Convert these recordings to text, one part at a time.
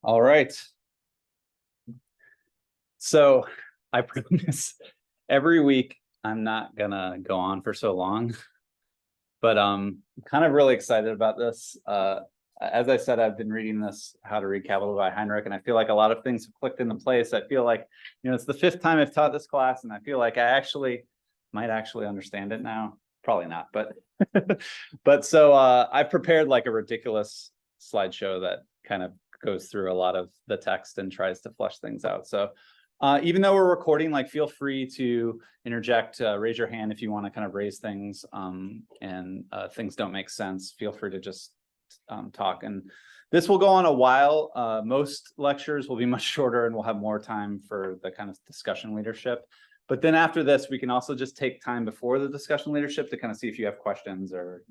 All right. So I promise every week I'm not gonna go on for so long, but I'm kind of really excited about this. As I said, I've been reading this How to Read Capital by Heinrich, and I feel like a lot of things have clicked into place. I feel like, it's the fifth time I've taught this class, and I feel like I might actually understand it now. Probably not, but so I've prepared like a ridiculous slideshow that kind of goes through a lot of the text and tries to flesh things out. So even though we're recording, like, feel free to interject, raise your hand if you want to kind of raise things, and things don't make sense. Feel free to just talk. And this will go on a while. Most lectures will be much shorter and we'll have more time for the kind of discussion leadership. But then after this, we can also just take time before the discussion leadership to kind of see if you have questions or,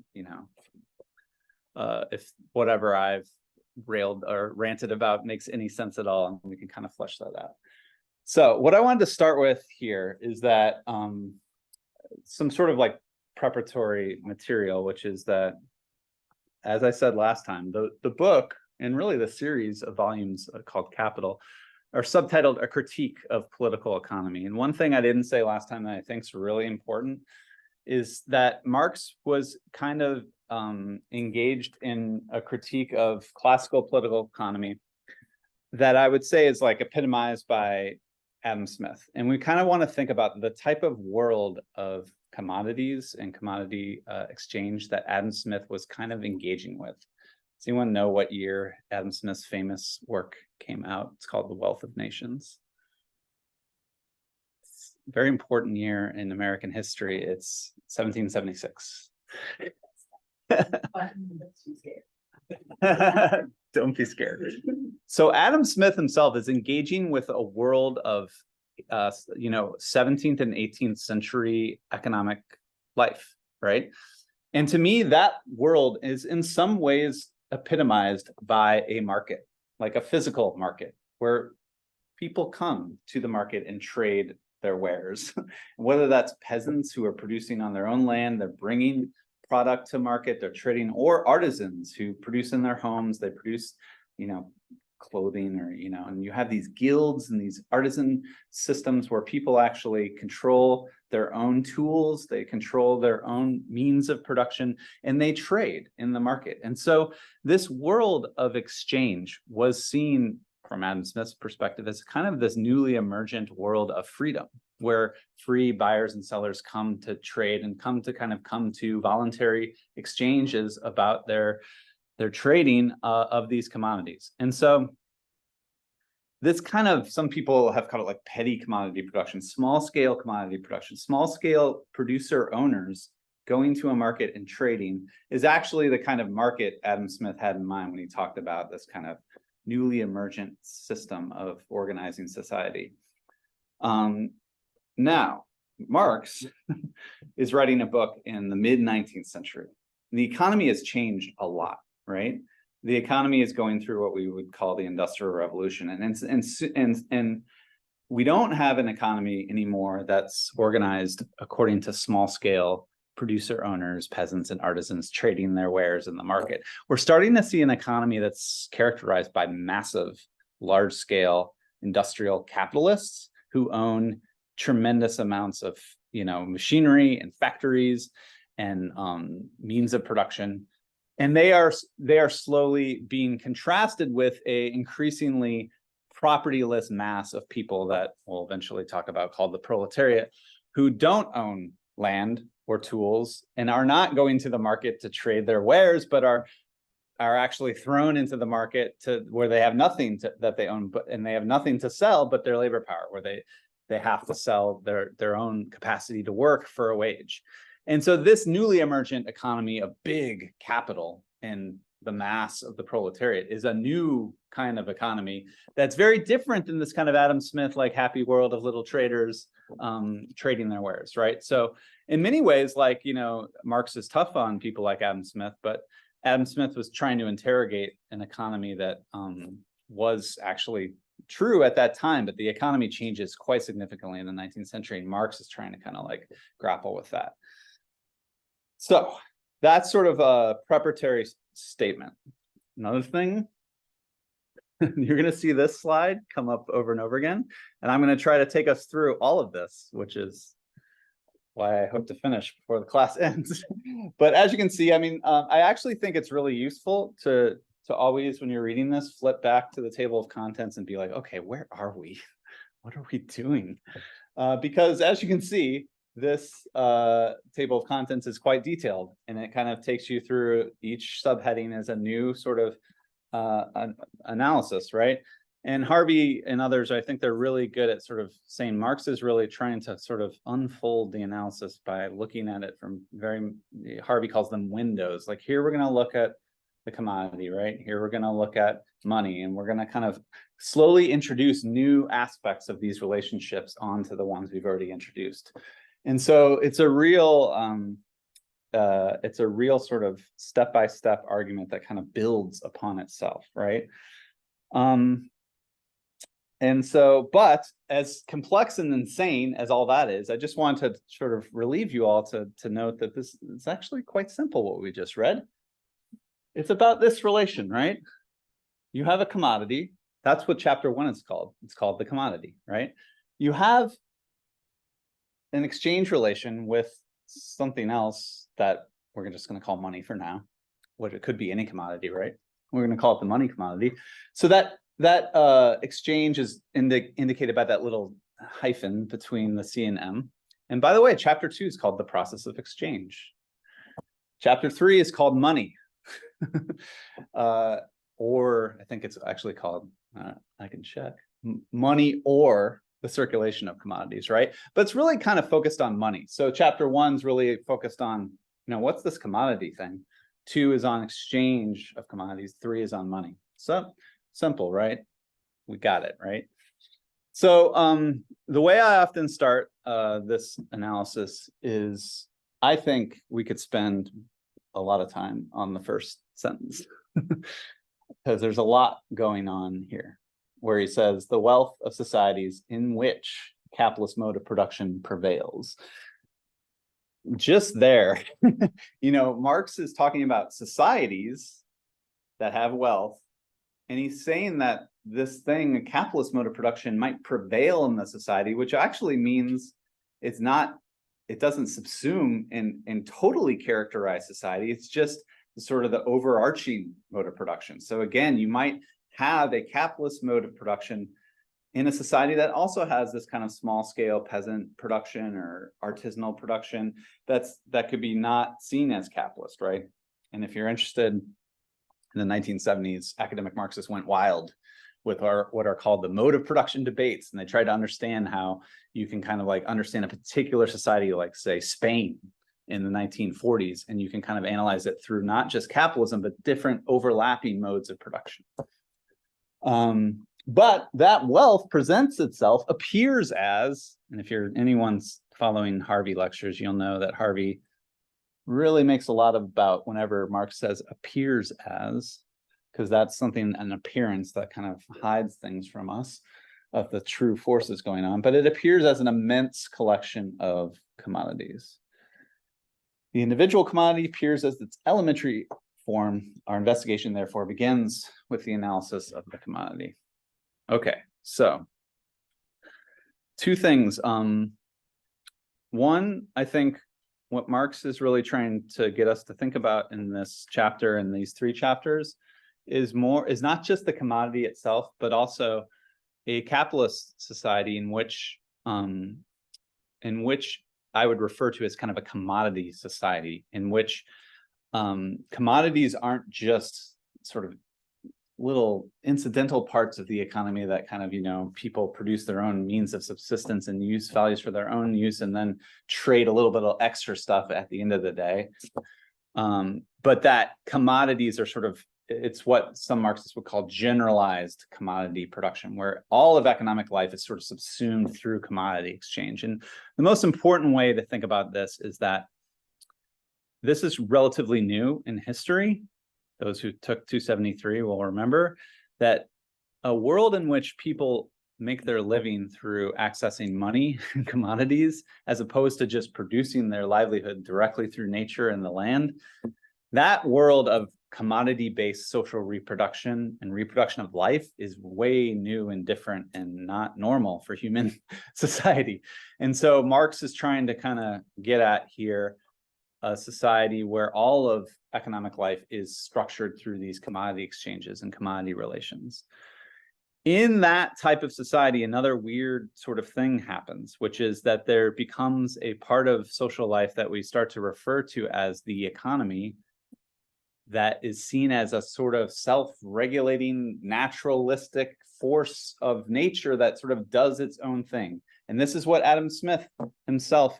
if whatever I've railed or ranted about makes any sense at all, and we can kind of flesh that out. So what I wanted to start with here is that some sort of like preparatory material, which is that, as I said last time, the book and really the series of volumes called Capital are subtitled A Critique of Political Economy. And one thing I didn't say last time that I think is really important is that Marx was kind of engaged in a critique of classical political economy that I would say is like epitomized by Adam Smith. And we kind of want to think about the type of world of commodities and commodity exchange that Adam Smith was kind of engaging with. Does anyone know what year Adam Smith's famous work came out? It's called The Wealth of Nations. It's a very important year in American history. It's 1776. Don't be scared. So Adam Smith himself is engaging with a world of 17th and 18th century economic life, right? And to me, that world is in some ways epitomized by a market, like a physical market, where people come to the market and trade their wares. Whether that's peasants who are producing on their own land, they're bringing product to market, they're trading, or artisans who produce in their homes, they produce, clothing, or, and you have these guilds and these artisan systems where people actually control their own tools, they control their own means of production, and they trade in the market. And so this world of exchange was seen from Adam Smith's perspective as kind of this newly emergent world of freedom, where free buyers and sellers come to trade and come to voluntary exchanges about their trading of these commodities. And so this kind of, some people have called it like petty commodity production, small scale commodity production, small scale producer owners going to a market and trading is actually the kind of market Adam Smith had in mind when he talked about this kind of newly emergent system of organizing society. Now, Marx is writing a book in the mid-19th century. The economy has changed a lot, right? The economy is going through what we would call the Industrial Revolution, and we don't have an economy anymore that's organized according to small-scale producer owners, peasants, and artisans trading their wares in the market. We're starting to see an economy that's characterized by massive, large-scale industrial capitalists who own tremendous amounts of, machinery and factories and means of production. And they are slowly being contrasted with a increasingly propertyless mass of people that we'll eventually talk about, called the proletariat, who don't own land or tools and are not going to the market to trade their wares, but are actually thrown into the market to where they have nothing that they own, and they have nothing to sell but their labor power, where they have to sell their own capacity to work for a wage. And so this newly emergent economy of big capital and the mass of the proletariat is a new kind of economy that's very different than this kind of Adam Smith, like happy world of little traders trading their wares, right? So in many ways, like, Marx is tough on people like Adam Smith, but Adam Smith was trying to interrogate an economy that was actually true at that time, but the economy changes quite significantly in the 19th century, and Marx is trying to kind of like grapple with that. So that's sort of a preparatory statement. Another thing You're going to see this slide come up over and over again, and I'm going to try to take us through all of this, which is why I hope to finish before the class ends. But as you can see, I mean, I actually think it's really useful to always, when you're reading this, flip back to the table of contents and be like, okay, where are we? What are we doing? Because as you can see, this table of contents is quite detailed, and it kind of takes you through each subheading as a new sort of analysis, right? And Harvey and others, I think they're really good at sort of saying Marx is really trying to sort of unfold the analysis by looking at it from Harvey calls them windows. Like, here we're going to look at the commodity, right? Here we're going to look at money, and we're going to kind of slowly introduce new aspects of these relationships onto the ones we've already introduced. And so it's a real sort of step-by-step argument that kind of builds upon itself, right? And so, but as complex and insane as all that is, I just want to sort of relieve you all to note that this is actually quite simple, what we just read. It's about this relation, right? You have a commodity. That's what chapter 1 is called. It's called the commodity, right? You have an exchange relation with something else that we're just going to call money for now. What it could be any commodity, right? We're going to call it the money commodity. So that exchange is indicated by that little hyphen between the C and M. And by the way, chapter 2 is called the process of exchange. Chapter 3 is called money. Or I think it's actually called, I can check, money or the circulation of commodities, right? But it's really kind of focused on money. So chapter 1's really focused on, what's this commodity thing? 2 is on exchange of commodities. 3 is on money. So simple, right? We got it, right? So the way I often start this analysis is, I think we could spend a lot of time on the first sentence because there's a lot going on here, where he says the wealth of societies in which capitalist mode of production prevails. Just there, Marx is talking about societies that have wealth, and he's saying that this thing, a capitalist mode of production, might prevail in the society, which actually means it doesn't subsume and totally characterize society. It's just sort of the overarching mode of production. So again, you might have a capitalist mode of production in a society that also has this kind of small scale peasant production or artisanal production that could be not seen as capitalist, right? And if you're interested, in the 1970s, academic Marxists went wild with what are called the mode of production debates, and they tried to understand how you can kind of like understand a particular society, like say Spain in the 1940s, and you can kind of analyze it through not just capitalism, but different overlapping modes of production. But that wealth appears as, and if anyone's following Harvey lectures, you'll know that Harvey really makes a lot about whenever Marx says appears as, because that's an appearance that kind of hides things from us of the true forces going on, but it appears as an immense collection of commodities. The individual commodity appears as its elementary form. Our investigation, therefore, begins with the analysis of the commodity. Okay, so 2 things. One, I think what Marx is really trying to get us to think about in this chapter and these 3 chapters is not just the commodity itself, but also a capitalist society in which I would refer to as kind of a commodity society, in which commodities aren't just sort of little incidental parts of the economy that kind of, people produce their own means of subsistence and use values for their own use and then trade a little bit of extra stuff at the end of the day. But that commodities are it's what some Marxists would call generalized commodity production, where all of economic life is sort of subsumed through commodity exchange. And the most important way to think about this is that this is relatively new in history. Those who took 273 will remember that a world in which people make their living through accessing money and commodities, as opposed to just producing their livelihood directly through nature and the land, that world of commodity-based social reproduction and reproduction of life is way new and different and not normal for human society. And so Marx is trying to kind of get at here a society where all of economic life is structured through these commodity exchanges and commodity relations. In that type of society, another weird sort of thing happens, which is that there becomes a part of social life that we start to refer to as the economy, that is seen as a sort of self-regulating, naturalistic force of nature that sort of does its own thing. And this is what Adam Smith himself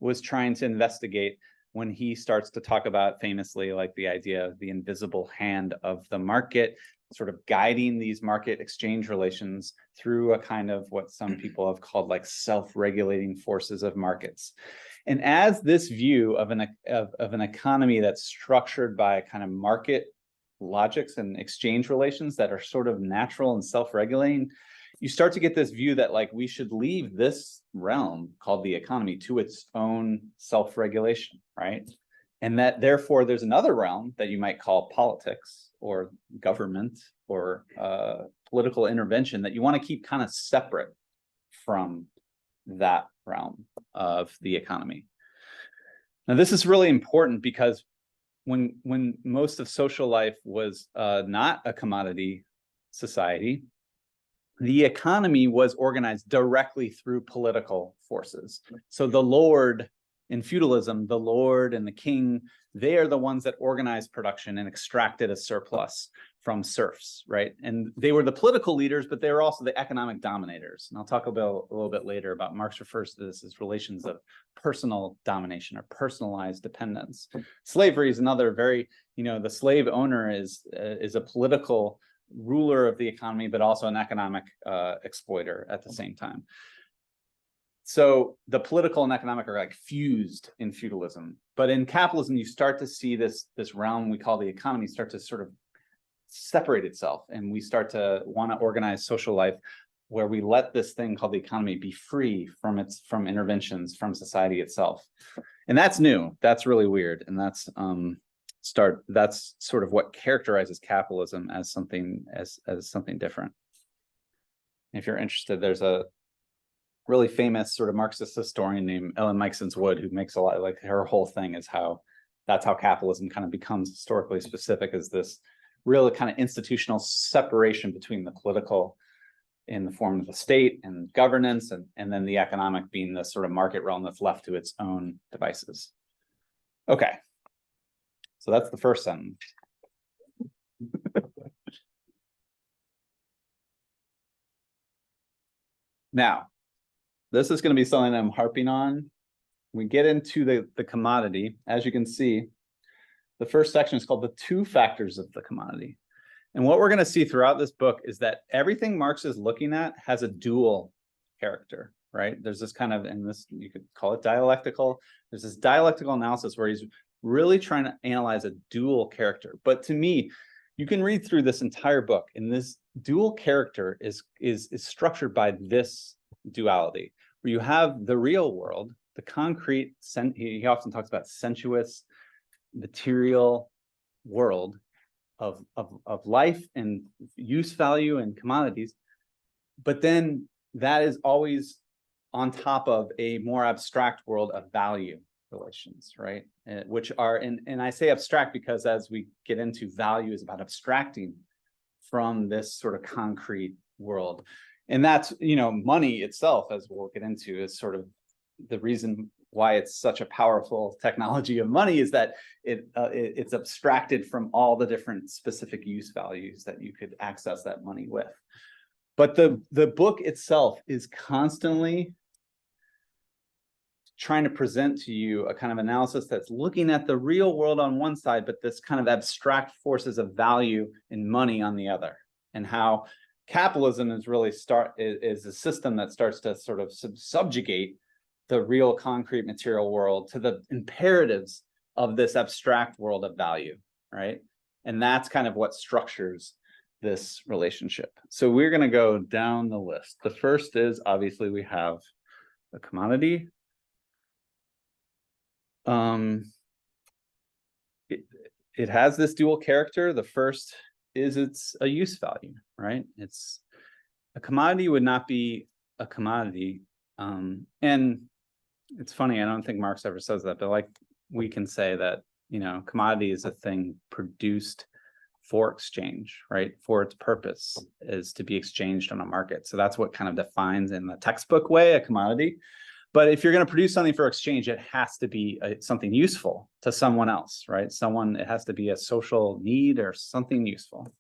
was trying to investigate when he starts to talk about, famously, like the idea of the invisible hand of the market, sort of guiding these market exchange relations through a kind of what some people have called like self-regulating forces of markets. And as this view of an economy that's structured by kind of market logics and exchange relations that are sort of natural and self-regulating, you start to get this view that like we should leave this realm called the economy to its own self-regulation, right? And that therefore there's another realm that you might call politics or government or political intervention that you want to keep kind of separate from that realm of the economy. Now, this is really important because when most of social life was not a commodity society, the economy was organized directly through political forces. So the lord in feudalism, the lord and the king, they are the ones that organized production and extracted a surplus from serfs, right? And they were the political leaders, but they were also the economic dominators. And I'll talk about a little bit later about Marx refers to this as relations of personal domination or personalized dependence. Slavery is another very, the slave owner is a political ruler of the economy, but also an economic exploiter at the same time. So the political and economic are like fused in feudalism, but in capitalism, you start to see this realm we call the economy start to sort of separate itself, and we start to want to organize social life where we let this thing called the economy be free from interventions from society itself. And that's new. That's really weird, and that's sort of what characterizes capitalism as something different. If you're interested, there's a really famous sort of Marxist historian named Ellen Meiksins Wood, who makes a lot, like her whole thing is that's how capitalism kind of becomes historically specific, as this real kind of institutional separation between the political in the form of the state and governance, and then the economic being the sort of market realm that's left to its own devices. Okay, so that's the first sentence. Now, this is going to be something I'm harping on. We get into the commodity. As you can see, the first section is called the two factors of the commodity. And what we're going to see throughout this book is that everything Marx is looking at has a dual character, right? There's this kind of, and this, you could call it dialectical. There's this dialectical analysis where he's really trying to analyze a dual character. But to me, you can read through this entire book, and this dual character is structured by this duality, where you have the real world, the concrete, he often talks about sensuous, material world of life and use value and commodities, but then that is always on top of a more abstract world of value relations, right? Which are, and I say abstract because as we get into, value is about abstracting from this sort of concrete world. And that's, money itself, as we'll get into, is sort of the reason why it's such a powerful technology of money, is that it's abstracted from all the different specific use values that you could access that money with. But the book itself is constantly trying to present to you a kind of analysis that's looking at the real world on one side, but this kind of abstract forces of value in money on the other, and how capitalism is really is a system that starts to sort of subjugate the real concrete material world to the imperatives of this abstract world of value, right? And that's kind of what structures this relationship. So we're going to go down the list. The first is, obviously, we have a commodity. it has this dual character. The first is it's a use value, right? It's a commodity would not be a commodity. And it's funny, I don't think Marx ever says that, but like we can say that, commodity is a thing produced for exchange, right? For its purpose is to be exchanged on a market. So that's what kind of defines in the textbook way a commodity. But if you're going to produce something for exchange, it has to be something useful to someone else, right? It has to be a social need or something useful.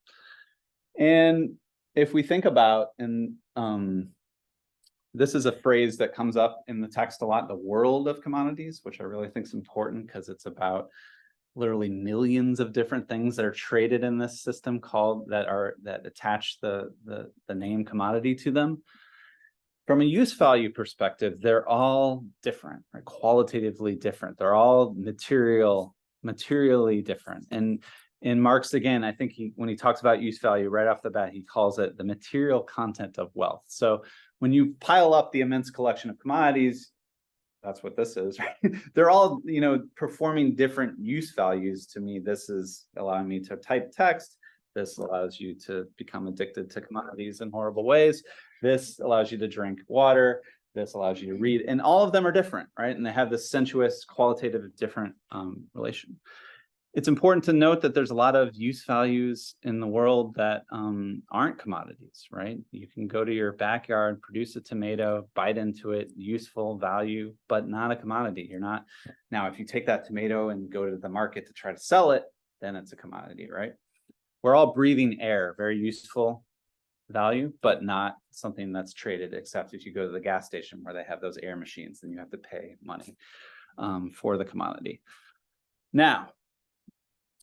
And if we think about, and this is a phrase that comes up in the text a lot, the world of commodities, which I really think is important because it's about literally millions of different things that are traded in this system that attach the name commodity to them. From a use value perspective, they're all different, right? Qualitatively different. They're all materially different. And in Marx, again, I think when he talks about use value right off the bat, he calls it the material content of wealth. So when you pile up the immense collection of commodities, that's what this is, right? They're all, performing different use values. To me, this is allowing me to type text. This allows you to become addicted to commodities in horrible ways. This allows you to drink water. This allows you to read. And all of them are different, right? And they have this sensuous, qualitative, different relation. It's important to note that there's a lot of use values in the world that aren't commodities, right? You can go to your backyard, produce a tomato, bite into it, useful value, but not a commodity. You're not. Now, if you take that tomato and go to the market to try to sell it, then it's a commodity, right? We're all breathing air, very useful value, but not something that's traded, except if you go to the gas station where they have those air machines, then you have to pay money for the commodity. Now,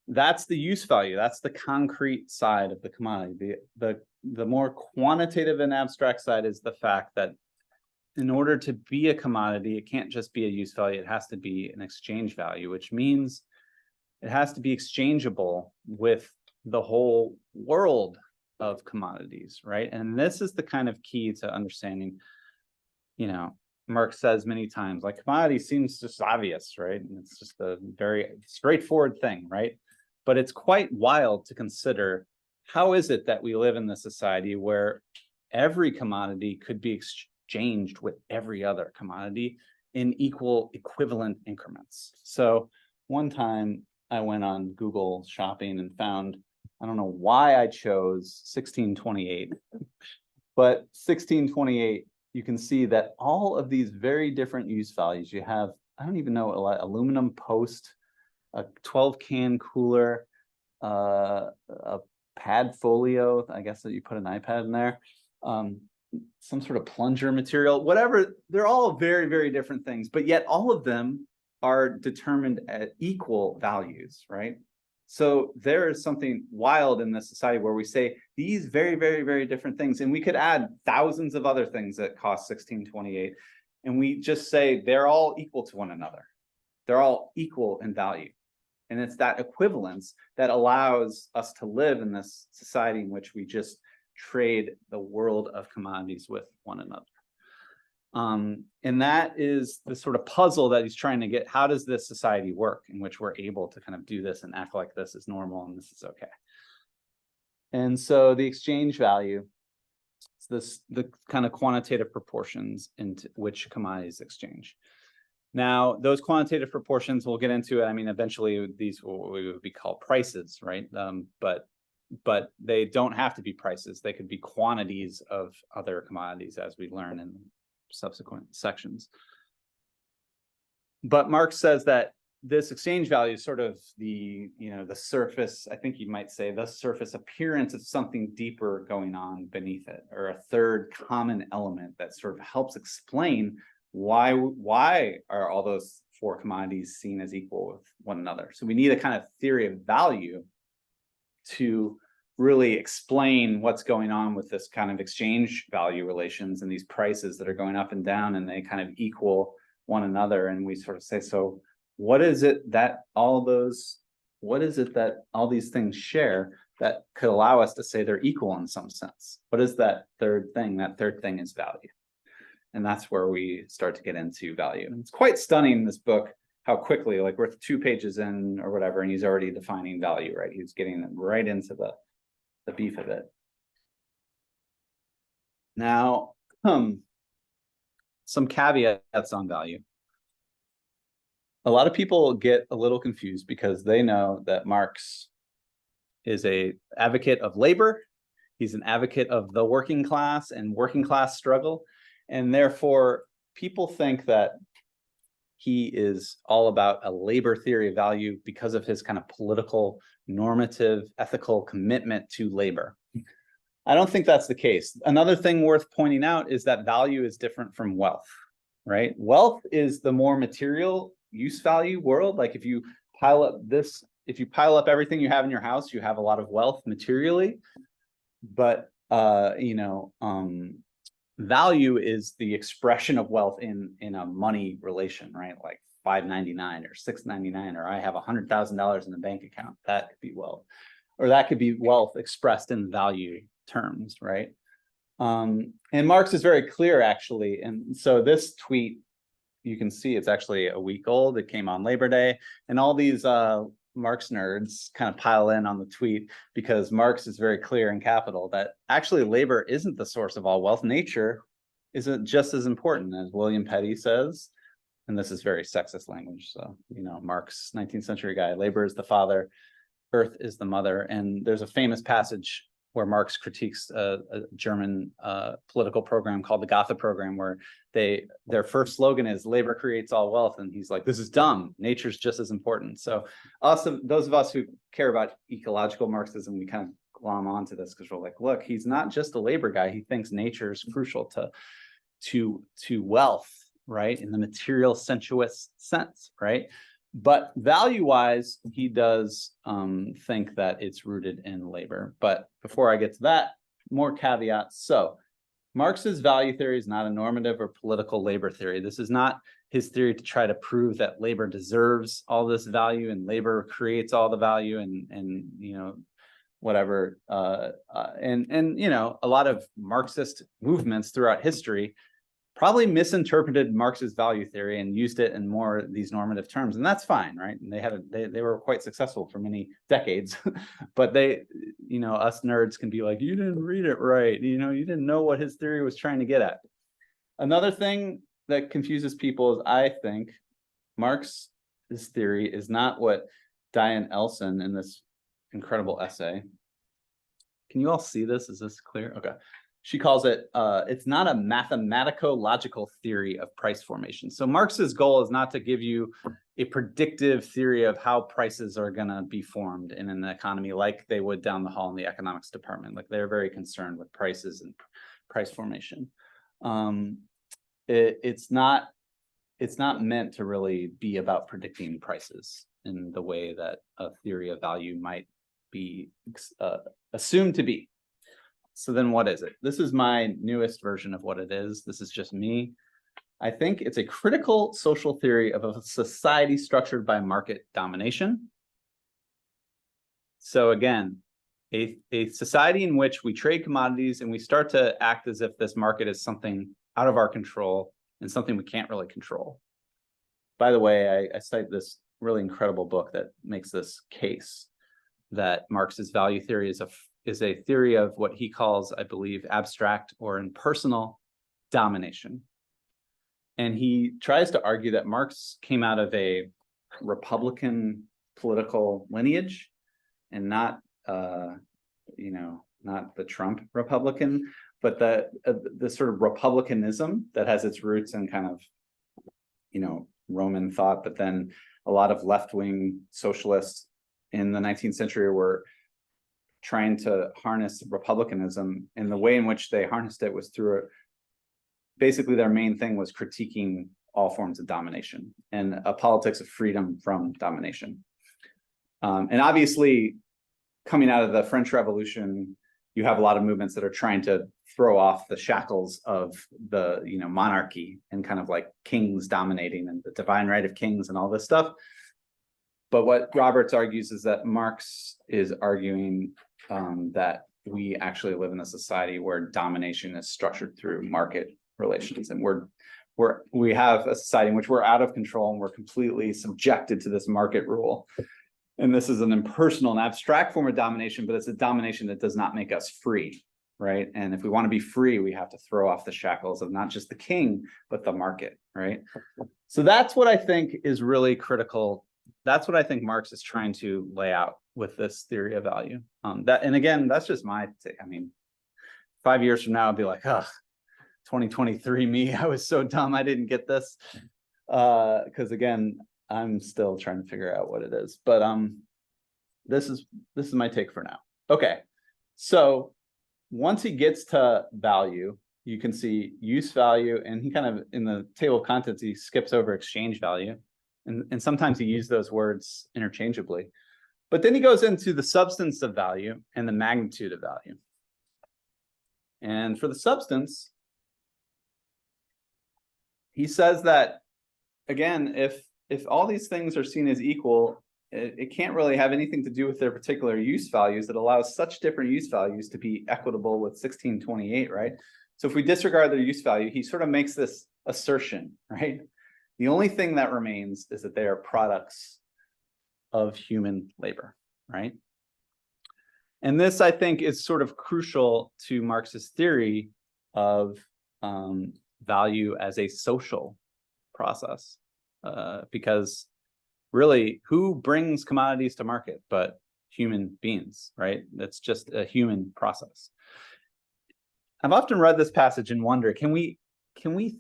that's the use value. That's the concrete side of the commodity. The more quantitative and abstract side is the fact that in order to be a commodity, it can't just be a use value. It has to be an exchange value, which means it has to be exchangeable with the whole world of commodities, right? And this is the kind of key to understanding, Marx says many times, like commodity seems just obvious, right? And it's just a very straightforward thing, right? But it's quite wild to consider, how is it that we live in this society where every commodity could be exchanged with every other commodity in equivalent increments? So one time I went on Google shopping and found, I don't know why I chose 1628, but 1628, you can see that all of these very different use values, you have, I don't even know, aluminum post, a 12-can cooler, a pad folio, I guess that you put an iPad in there, some sort of plunger material, whatever. They're all very, very different things, but yet all of them are determined at equal values, right? So there is something wild in this society where we say these very, very, very different things, and we could add thousands of other things that cost 1628, and we just say they're all equal to one another. They're all equal in value. And it's that equivalence that allows us to live in this society in which we just trade the world of commodities with one another. And that is the sort of puzzle that he's trying to get. How does this society work in which we're able to kind of do this and act like this is normal and this is okay? And so the exchange value is the kind of quantitative proportions into which commodities exchange. Now, those quantitative proportions, we'll get into it. I mean, eventually these would be called prices, right? But they don't have to be prices. They could be quantities of other commodities, as we learn in subsequent sections. But Marx says that this exchange value is sort of the surface, I think you might say, the surface appearance of something deeper going on beneath it, or a third common element that sort of helps explain why are all those four commodities seen as equal with one another. So we need a kind of theory of value to really explain what's going on with this kind of exchange value relations and these prices that are going up and down, and they kind of equal one another. And we sort of say, so what is it that all these things share that could allow us to say they're equal in some sense? What is that third thing? That third thing is value. And that's where we start to get into value. And it's quite stunning in this book how quickly, like we're 2 pages in or whatever, and he's already defining value, right? He's getting right into the beef of it. Now, some caveats on value. A lot of people get a little confused because they know that Marx is an advocate of labor. He's an advocate of the working class and working class struggle. And therefore, people think that he is all about a labor theory of value because of his kind of political, normative, ethical commitment to labor. I don't think that's the case. Another thing worth pointing out is that value is different from wealth, right? Wealth is the more material use value world. Like if you pile up everything you have in your house, you have a lot of wealth materially. But value is the expression of wealth in a money relation, right? Like $5.99 or $6.99, or I have $100,000 in the bank account. That could be wealth, or that could be wealth expressed in value terms, right? And Marx is very clear, actually. And so this tweet, you can see it's actually a week old. It came on Labor Day, and all these Marx nerds kind of pile in on the tweet because Marx is very clear in Capital that actually labor isn't the source of all wealth. Nature isn't just as important, as William Petty says. And this is very sexist language. So, Marx, 19th century guy, labor is the father, earth is the mother. And there's a famous passage where Marx critiques a German political program called the Gotha program, where their first slogan is labor creates all wealth. And he's like, this is dumb. Nature's just as important. So those of us who care about ecological Marxism, we kind of glom onto this because we're like, look, he's not just a labor guy. He thinks nature is crucial to wealth, right? In the material sensuous sense, right? But value-wise, he does think that it's rooted in labor. But before I get to that, more caveats. So Marx's value theory is not a normative or political labor theory. This is not his theory to try to prove that labor deserves all this value and labor creates all the value and whatever. And a lot of Marxist movements throughout history probably misinterpreted Marx's value theory and used it in more these normative terms, and that's fine, right? And they were quite successful for many decades, but us nerds can be like, you didn't read it right, you didn't know what his theory was trying to get at. Another thing that confuses people is I think Marx's theory is not what Diane Elson in this incredible essay. Can you all see this? Is this clear? Okay. She calls it, it's not a mathematico-logical theory of price formation. So Marx's goal is not to give you a predictive theory of how prices are going to be formed in an economy like they would down the hall in the economics department. Like they're very concerned with prices and price formation. It's not meant to really be about predicting prices in the way that a theory of value might be assumed to be. So then what is it? This is my newest version of what it is. This is just me. I think it's a critical social theory of a society structured by market domination. So again, a society in which we trade commodities and we start to act as if this market is something out of our control and something we can't really control. By the way, I cite this really incredible book that makes this case that Marx's value theory is a theory of what he calls, I believe, abstract or impersonal domination. And he tries to argue that Marx came out of a Republican political lineage and not the Trump Republican, but the sort of republicanism that has its roots in kind of, Roman thought, but then a lot of left-wing socialists in the 19th century were trying to harness republicanism, and the way in which they harnessed it was through basically their main thing was critiquing all forms of domination and a politics of freedom from domination. And obviously, coming out of the French Revolution, you have a lot of movements that are trying to throw off the shackles of the monarchy and kind of like kings dominating and the divine right of kings and all this stuff. But what Roberts argues is that Marx is arguing that we actually live in a society where domination is structured through market relations, and we're we have a society in which we're out of control and we're completely subjected to this market rule. And this is an impersonal and abstract form of domination, but it's a domination that does not make us free, right? And if we want to be free, we have to throw off the shackles of not just the king, but the market, right? So that's what I think is really critical. That's what I think Marx is trying to lay out with this theory of value. And again, that's just my take. I mean, 5 years from now, I'll be like, oh, 2023 me, I was so dumb, I didn't get this. Because again, I'm still trying to figure out what it is. But this is my take for now. Okay, so once he gets to value, you can see use value, and he kind of, in the table of contents, he skips over exchange value. And sometimes he uses those words interchangeably. But then he goes into the substance of value and the magnitude of value. And for the substance, he says that, again, if all these things are seen as equal, it can't really have anything to do with their particular use values that allows such different use values to be equitable with 1628, right? So if we disregard their use value, he sort of makes this assertion, right? The only thing that remains is that they are products of human labor, right? And this, I think, is sort of crucial to Marx's theory of value as a social process, because really, who brings commodities to market but human beings, right? That's just a human process. I've often read this passage and wonder, can we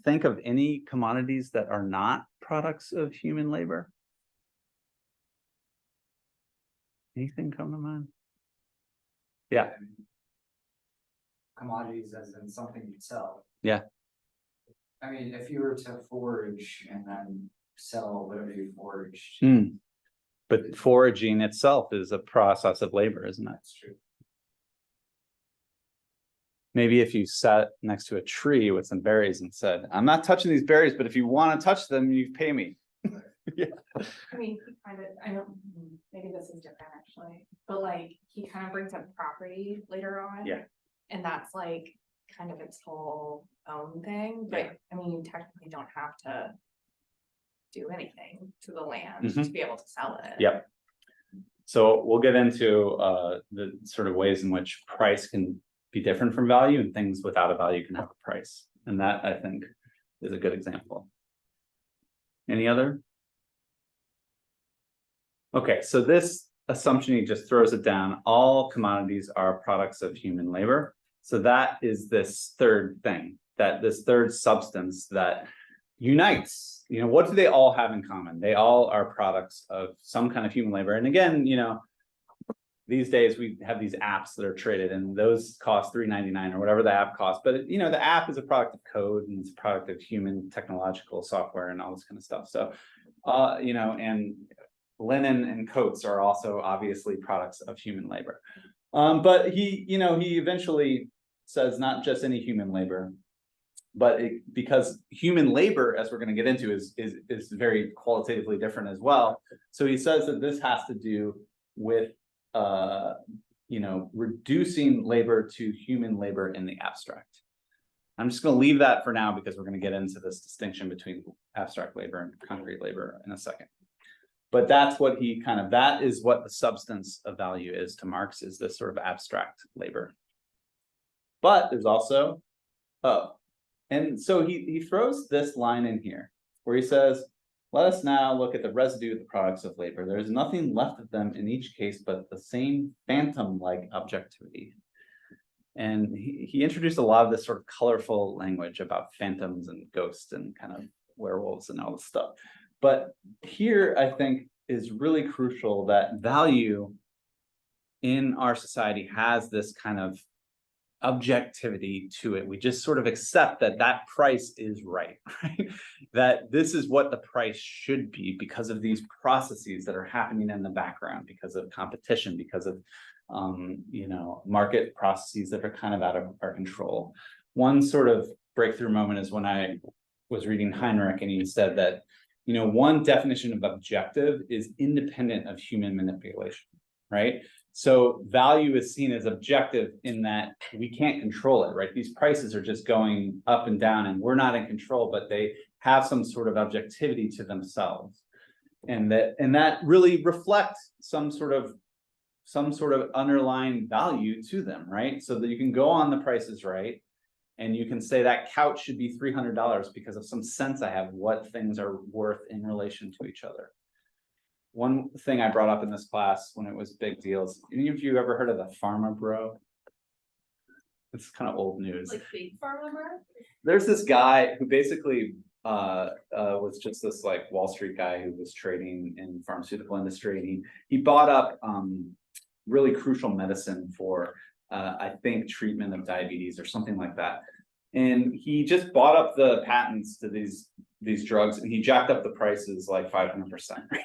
think of any commodities that are not products of human labor? Anything come to mind? Yeah. Commodities as in something you sell. Yeah. I mean, if you were to forage and then sell whatever you foraged. But foraging itself is a process of labor, isn't it? That's true. Maybe if you sat next to a tree with some berries and said, I'm not touching these berries, but if you want to touch them, you pay me. Yeah. I mean, he kind of, I don't, maybe this is different actually, but like, he kind of brings up property later on. Yeah. And that's like, kind of its whole own thing, but Yeah. I mean, you technically don't have to do anything to the land to be able to sell it. Yep. So we'll get into the sort of ways in which price can be different from value, and things without a value can have a price. And that, I think, is a good example. Any other? Okay, so this assumption, he just throws it down. All commodities are products of human labor. So that is this third thing, that this third substance that unites. You know, what do they all have in common? They all are products of some kind of human labor. And again, you know, these days we have these apps that are traded, and those cost $3.99 or whatever the app costs. But you know, the app is a product of code, and it's a product of human technological software and all this kind of stuff. So, you know, and linen and coats are also obviously products of human labor. But he, you know, he eventually says not just any human labor, but because human labor, as we're going to get into, is very qualitatively different as well. So he says that this has to do with you know, reducing labor to human labor in the abstract. I'm just going to leave that for now because we're going to get into this distinction between abstract labor and concrete labor in a second. But that's what he kind of, that is what the substance of value is to Marx, is this sort of abstract labor. But there's also, and so he throws this line in here where he says, let us now look at the residue of the products of labor. There is nothing left of them in each case but the same phantom-like objectivity. And he introduced a lot of this sort of colorful language about phantoms and ghosts and kind of werewolves and all this stuff. But here, I think, is really crucial that value in our society has this kind of objectivity to it. We just sort of accept that that price is right? That this is what the price should be because of these processes that are happening in the background, because of competition, because of you know, market processes that are kind of out of our control. One sort of breakthrough moment is when I was reading Heinrich, and he said that, you know, one definition of objective is independent of human manipulation, right? So value is seen as objective in that we can't control it, right? These prices are just going up and down and we're not in control, but they have some sort of objectivity to themselves. And that really reflects some sort of underlying value to them, right? So that you can go on The Price is Right and you can say that couch should be $300 because of some sense I have what things are worth in relation to each other. One thing I brought up in this class when it was big deals, any of you ever heard of the Pharma Bro? It's kind of old news. Like big pharma, There's this guy who basically was just this like Wall Street guy who was trading in the pharmaceutical industry, and he bought up really crucial medicine for I think treatment of diabetes or something like that. And he just bought up the patents to these drugs, and he jacked up the prices like 500%. Right?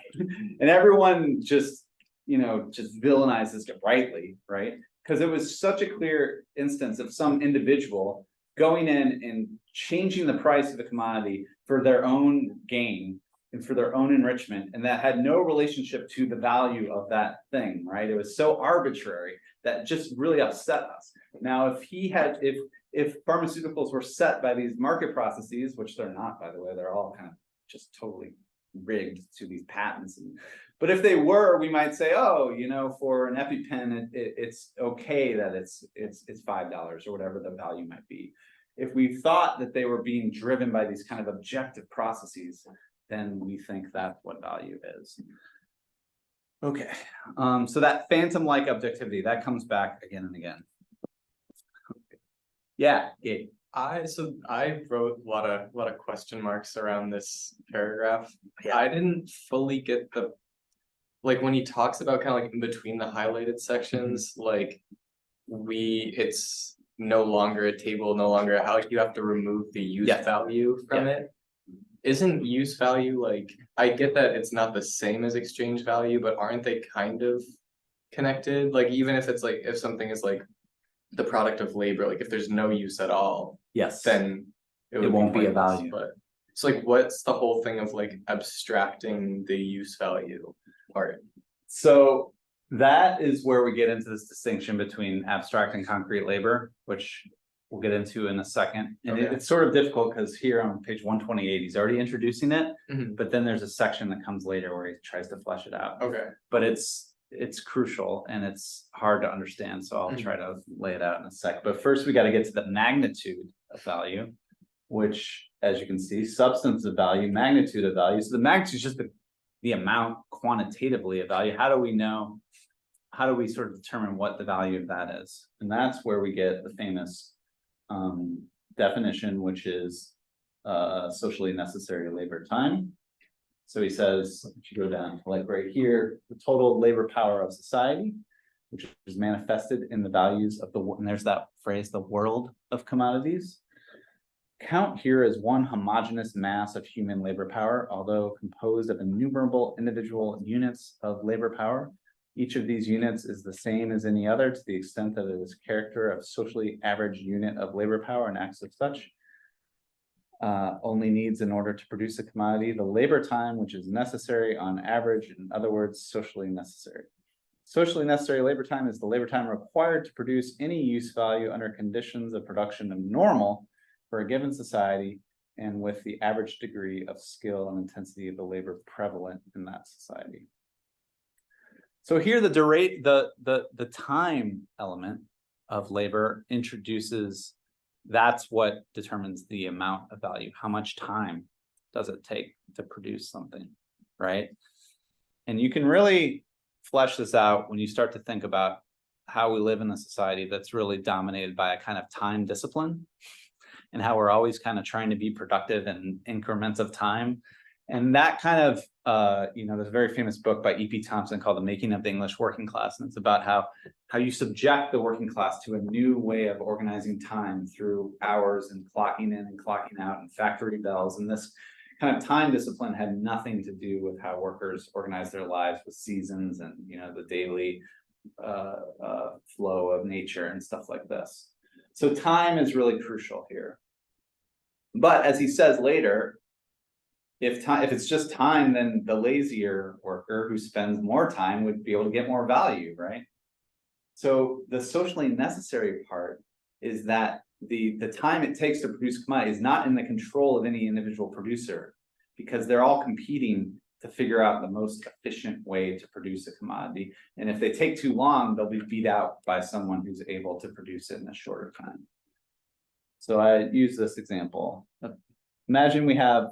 And everyone just villainizes it rightly, right? Because it was such a clear instance of some individual going in and changing the price of the commodity for their own gain and for their own enrichment, and that had no relationship to the value of that thing, right? It was so arbitrary that just really upset us. Now, if pharmaceuticals were set by these market processes, which they're not, by the way, they're all kind of just totally rigged to these patents. But if they were, we might say, oh, for an EpiPen, it's okay that it's $5 or whatever the value might be. If we thought that they were being driven by these kind of objective processes, then we think that's what value is. Okay, so that phantom-like objectivity, that comes back again and again. Yeah, Gabe. I wrote a lot of question marks around this paragraph. Yeah. I didn't fully get when he talks about kind of like in between the highlighted sections, like it's no longer a table, no longer how you have to remove the use value from it. Isn't use value I get that it's not the same as exchange value, but aren't they kind of connected? Like even if it's if something is the product of labor, if there's no use at all, Yes. then it won't be a pointless. value. But it's what's the whole thing of abstracting the use value part? So that is where we get into this distinction between abstract and concrete labor, which we'll get into in a second. And Okay. it's sort of difficult because here on page 128, he's already introducing it, Mhm. but then there's a section that comes later where he tries to flesh it out. Okay. But it's crucial and it's hard to understand, so I'll Mhm. try to lay it out in a sec. But first we got to get to the magnitude of value, which, as you can see, substance of value, magnitude of value. So the magnitude is just the amount quantitatively of value. How do we know? How do we sort of determine what the value of that is? And that's where we get the famous definition, which is socially necessary labor time. So he says, if you go down right here, the total labor power of society, which is manifested in the values of and there's that phrase, the world of commodities. Count here as one homogeneous mass of human labor power, although composed of innumerable individual units of labor power. Each of these units is the same as any other to the extent that it is character of socially average unit of labor power and acts of such. Only needs in order to produce a commodity the labor time which is necessary on average, in other words, socially necessary. Socially necessary labor time is the labor time required to produce any use value under conditions of production of normal for a given society and with the average degree of skill and intensity of the labor prevalent in that society. So here the time element of labor introduces, that's what determines the amount of value. How much time does it take to produce something, right? And you can really flesh this out when you start to think about how we live in a society that's really dominated by a kind of time discipline, and how we're always kind of trying to be productive in increments of time. And that kind of, there's a very famous book by E.P. Thompson called The Making of the English Working Class. And it's about how you subject the working class to a new way of organizing time through hours and clocking in and clocking out and factory bells. And this kind of time discipline had nothing to do with how workers organize their lives with seasons and, the daily flow of nature and stuff like this. So time is really crucial here. But as he says later, if it's just time, then the lazier worker who spends more time would be able to get more value, right? So the socially necessary part is that the time it takes to produce commodity is not in the control of any individual producer, because they're all competing to figure out the most efficient way to produce a commodity. And if they take too long, they'll be beat out by someone who's able to produce it in a shorter time. So I use this example. Imagine we have,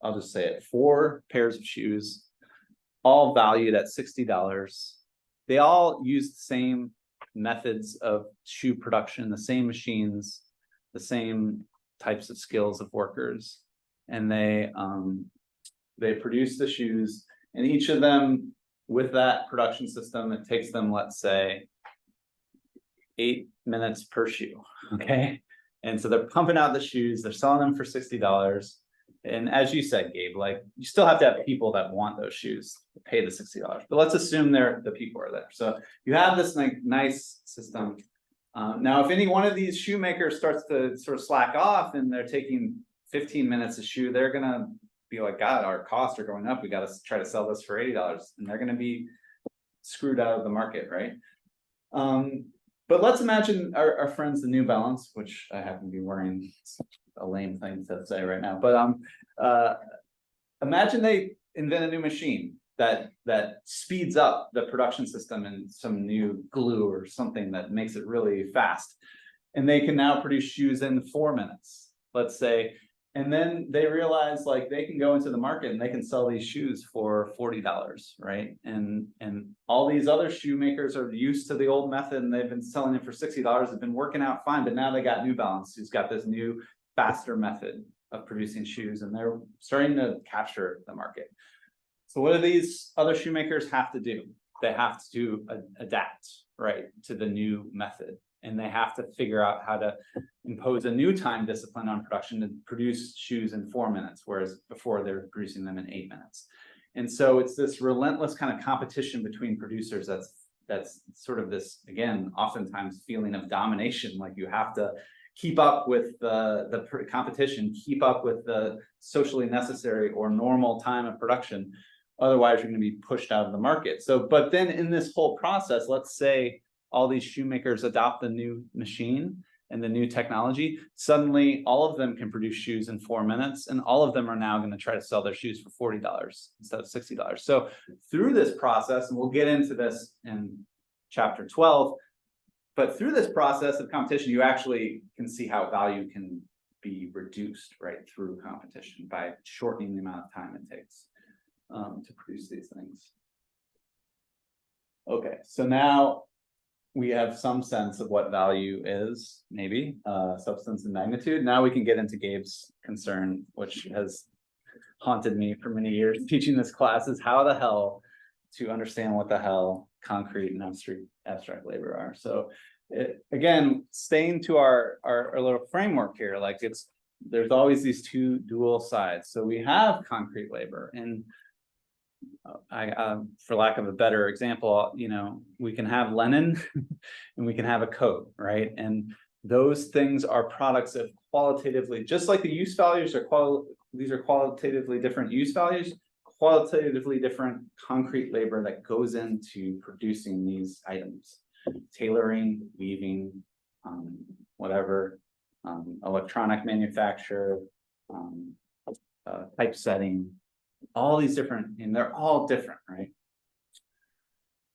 I'll just say it, 4 pairs of shoes, all valued at $60. They all use the same methods of shoe production, the same machines, the same types of skills of workers, and they produce the shoes, and each of them with that production system, it takes them, let's say, 8 minutes per shoe. Okay, and so they're pumping out the shoes, they're selling them for $60. And as you said, Gabe, like, you still have to have people that want those shoes to pay the $60. But let's assume the people are there. So you have this like nice system. Now, if any one of these shoemakers starts to sort of slack off and they're taking 15 minutes a shoe, they're gonna be like, God, our costs are going up. We got to try to sell this for $80, and they're gonna be screwed out of the market, right? But let's imagine our friends, the New Balance, which I happen to be wearing. It's a lame thing to say right now, but imagine they invent a new machine that speeds up the production system and some new glue or something that makes it really fast, and they can now produce shoes in 4 minutes, let's say. And then they realize like they can go into the market and they can sell these shoes for $40, right? And all these other shoemakers are used to the old method and they've been selling it for $60. It's been working out fine, but now they got New Balance, who's got this new, faster method of producing shoes, and they're starting to capture the market. So what do these other shoemakers have to do? They have to adapt, right, to the new method. And they have to figure out how to impose a new time discipline on production to produce shoes in 4 minutes, whereas before they were producing them in 8 minutes. And so it's this relentless kind of competition between producers that's sort of this, again, oftentimes feeling of domination, like you have to keep up with the competition, keep up with the socially necessary or normal time of production. Otherwise, you're going to be pushed out of the market. So, but then in this whole process, let's say all these shoemakers adopt the new machine and the new technology, suddenly all of them can produce shoes in 4 minutes, and all of them are now going to try to sell their shoes for $40 instead of $60. So through this process, and we'll get into this in chapter 12, but through this process of competition, you actually can see how value can be reduced, right, through competition by shortening the amount of time it takes to produce these things. Okay, so now we have some sense of what value is, maybe, substance and magnitude. Now we can get into Gabe's concern, which has haunted me for many years teaching this class, is how the hell to understand what the hell concrete and abstract labor are. So again, staying to our little framework here, like there's always these two dual sides. So we have concrete labor, and for lack of a better example, we can have Lenin and we can have a code, right? And those things are products of qualitatively, just like the use values are these are qualitatively different use values, qualitatively different concrete labor that goes into producing these items, tailoring, weaving, whatever, electronic manufacture, typesetting, all these different, and they're all different, right?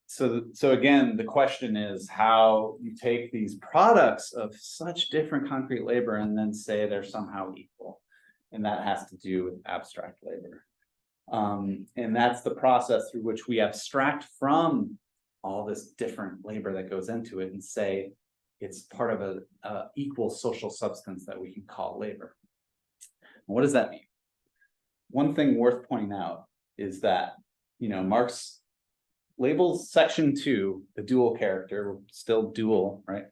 So again, the question is how you take these products of such different concrete labor and then say they're somehow equal. And that has to do with abstract labor. And that's the process through which we abstract from all this different labor that goes into it and say it's part of a equal social substance that we can call labor. What does that mean? One thing worth pointing out is that, Marx labels section 2, the dual character, still dual, right,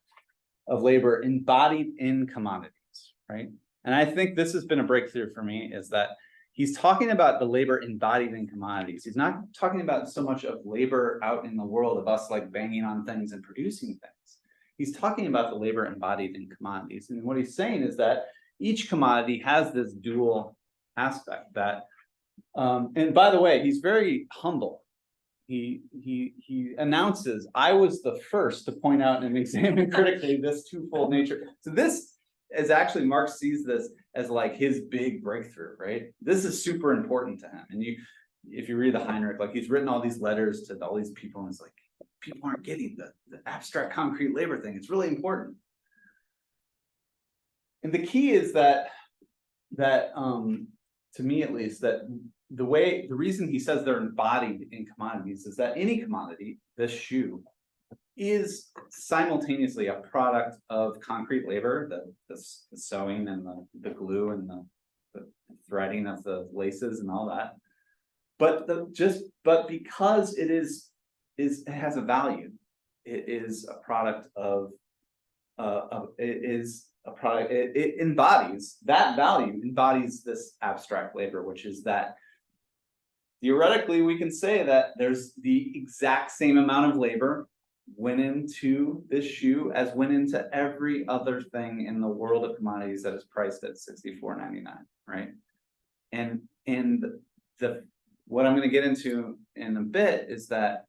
of labor embodied in commodities, right? And I think this has been a breakthrough for me, is that he's talking about the labor embodied in commodities. He's not talking about so much of labor out in the world of us like banging on things and producing things. He's talking about the labor embodied in commodities. And what he's saying is that each commodity has this dual aspect that, and by the way, he's very humble he announces, I was the first to point out and examine critically this twofold nature. So this is actually, Marx sees this as like his big breakthrough, right? This is super important to him. And if you read the Heinrich, like he's written all these letters to all these people, and it's like, people aren't getting the abstract concrete labor thing. It's really important. And the key is that to me at least, that the reason he says they're embodied in commodities is that any commodity, this shoe, is simultaneously a product of concrete labor, the sewing and the glue and the threading of the laces and all that. But because it has a value, it is a product of it embodies that value, embodies this abstract labor, which is that theoretically we can say that there's the exact same amount of labor went into this shoe as went into every other thing in the world of commodities that is priced at $64.99, right? And what I'm going to get into in a bit is that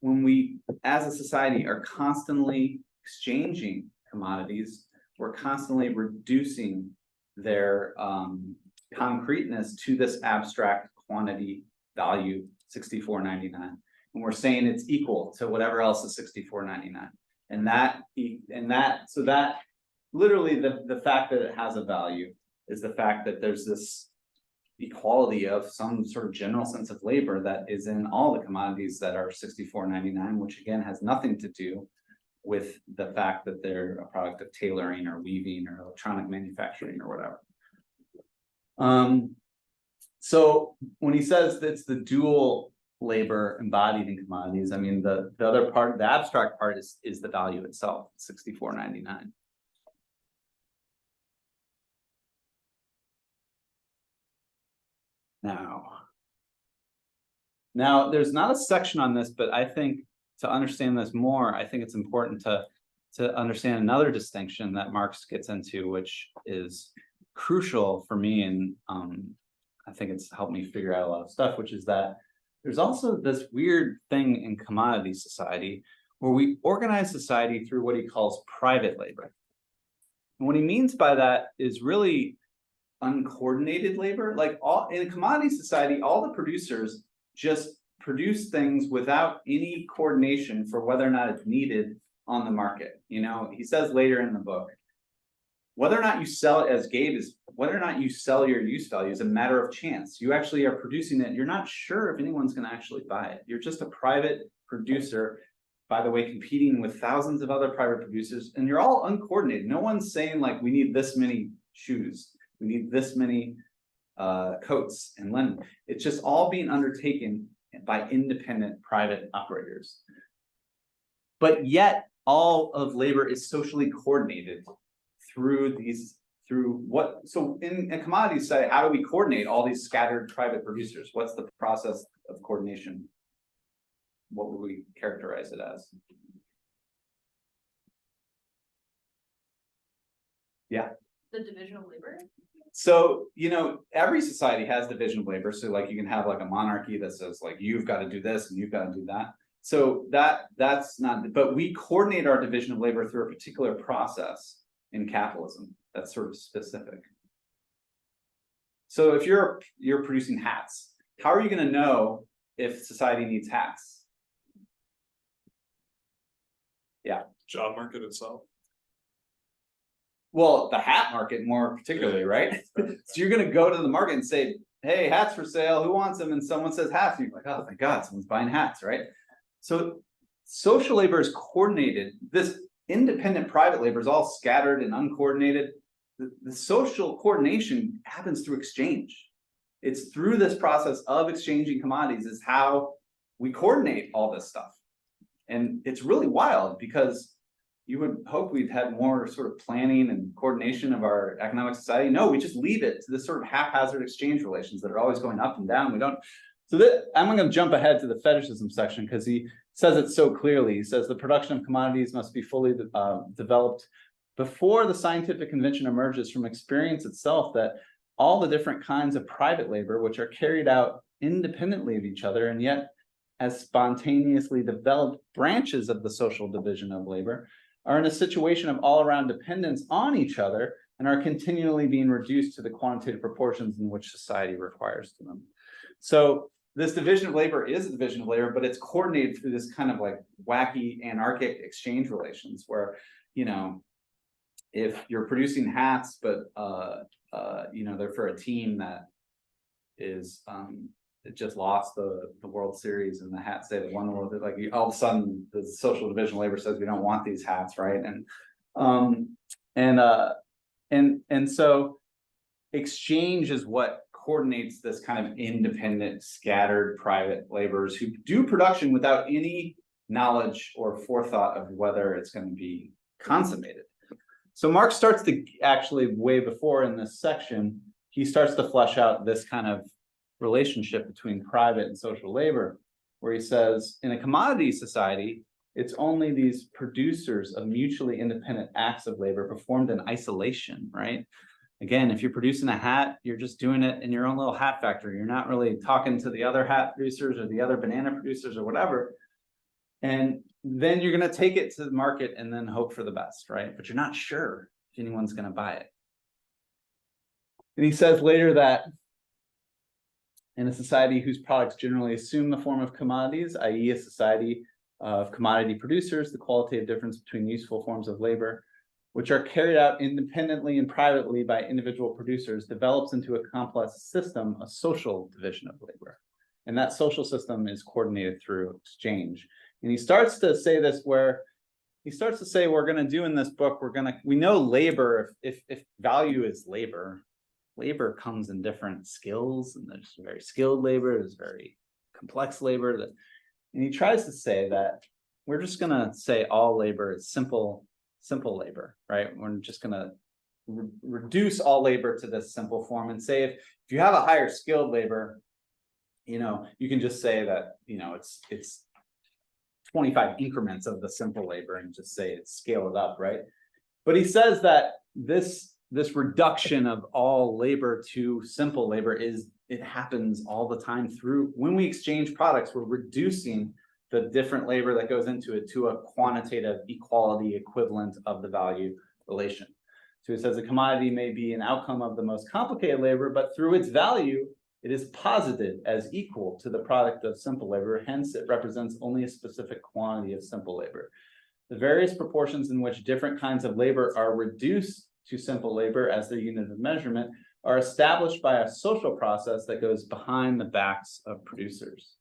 when we as a society are constantly exchanging commodities, we're constantly reducing their concreteness to this abstract quantity value, $64.99. And we're saying it's equal to whatever else is $64.99. So that literally the fact that it has a value is the fact that there's this equality of some sort of general sense of labor that is in all the commodities that are $64.99, which again has nothing to do with the fact that they're a product of tailoring or weaving or electronic manufacturing or whatever. So when he says that's the dual labor embodied in commodities, I mean the other part, the abstract part is the value itself, $64.99. Now there's not a section on this, but I think to understand this more, I think it's important to understand another distinction that Marx gets into, which is crucial for me, and I think it's helped me figure out a lot of stuff, which is that there's also this weird thing in commodity society where we organize society through what he calls private labor. And what he means by that is really uncoordinated labor. Like in a commodity society, all the producers just produce things without any coordination for whether or not it's needed on the market. You know, he says later in the book, whether or not you sell it, as Gabe is, whether or not you sell your use value is a matter of chance. You actually are producing it. You're not sure if anyone's going to actually buy it. You're just a private producer, by the way, competing with thousands of other private producers, and you're all uncoordinated. No one's saying like, we need this many shoes, we need this many coats and linen. It's just all being undertaken by independent private operators. But yet all of labor is socially coordinated through what, so in a commodity society, how do we coordinate all these scattered private producers? What's the process of coordination? What would we characterize it as? Yeah. The division of labor? So, you know, every society has division of labor. So like you can have like a monarchy that says like, you've got to do this and you've got to do that. So that's not, but we coordinate our division of labor through a particular process in capitalism that's sort of specific. So if you're producing hats, how are you going to know if society needs hats? Yeah. Job market itself. Well, the hat market more particularly, right? So you're going to go to the market and say, hey, hats for sale, who wants them? And someone says hats, and you're like, oh, thank God, someone's buying hats, right? So social labor is coordinated. This independent private labor is all scattered and uncoordinated. The social coordination happens through exchange. It's through this process of exchanging commodities is how we coordinate all this stuff. And it's really wild because you would hope we'd have more sort of planning and coordination of our economic society. No, we just leave it to this sort of haphazard exchange relations that are always going up and down. We don't. So I'm going to jump ahead to the fetishism section because he says it so clearly. He says the production of commodities must be fully developed before the scientific convention emerges from experience itself that all the different kinds of private labor, which are carried out independently of each other and yet as spontaneously developed branches of the social division of labor, are in a situation of all-around dependence on each other and are continually being reduced to the quantitative proportions in which society requires to them. So this division of labor is a division of labor, but it's coordinated through this kind of like wacky anarchic exchange relations where, you know, if you're producing hats, but you know, they're for a team that is it just lost the World Series and the hats say that won the world, like all of a sudden the social division of labor says we don't want these hats, right? And so exchange is what coordinates this kind of independent, scattered private laborers who do production without any knowledge or forethought of whether it's going to be consummated. So Marx starts to actually, way before in this section, he starts to flesh out this kind of relationship between private and social labor, where he says, in a commodity society, it's only these producers of mutually independent acts of labor performed in isolation, right? Again, if you're producing a hat, you're just doing it in your own little hat factory. You're not really talking to the other hat producers or the other banana producers or whatever. And then you're going to take it to the market and then hope for the best, right? But you're not sure if anyone's going to buy it. And he says later that in a society whose products generally assume the form of commodities, i.e. a society of commodity producers, the qualitative difference between useful forms of labor, which are carried out independently and privately by individual producers, develops into a complex system, a social division of labor. And that social system is coordinated through exchange. And he starts to say this where he starts to say, we're going to do in this book, we know labor, if value is labor, labor comes in different skills, and there's very skilled labor, there's very complex labor. And he tries to say that we're just going to say all labor is simple labor, right? We're just going to reduce all labor to this simple form and say if you have a higher skilled labor, you know, you can just say that, you know, it's 25 increments of the simple labor and just say it's scale it up, right? But he says that this reduction of all labor to simple labor it happens all the time through when we exchange products, we're reducing the different labor that goes into it to a quantitative equality equivalent of the value relation. So he says a commodity may be an outcome of the most complicated labor, but through its value, it is posited as equal to the product of simple labor. Hence, it represents only a specific quantity of simple labor. The various proportions in which different kinds of labor are reduced to simple labor as their unit of measurement are established by a social process that goes behind the backs of producers.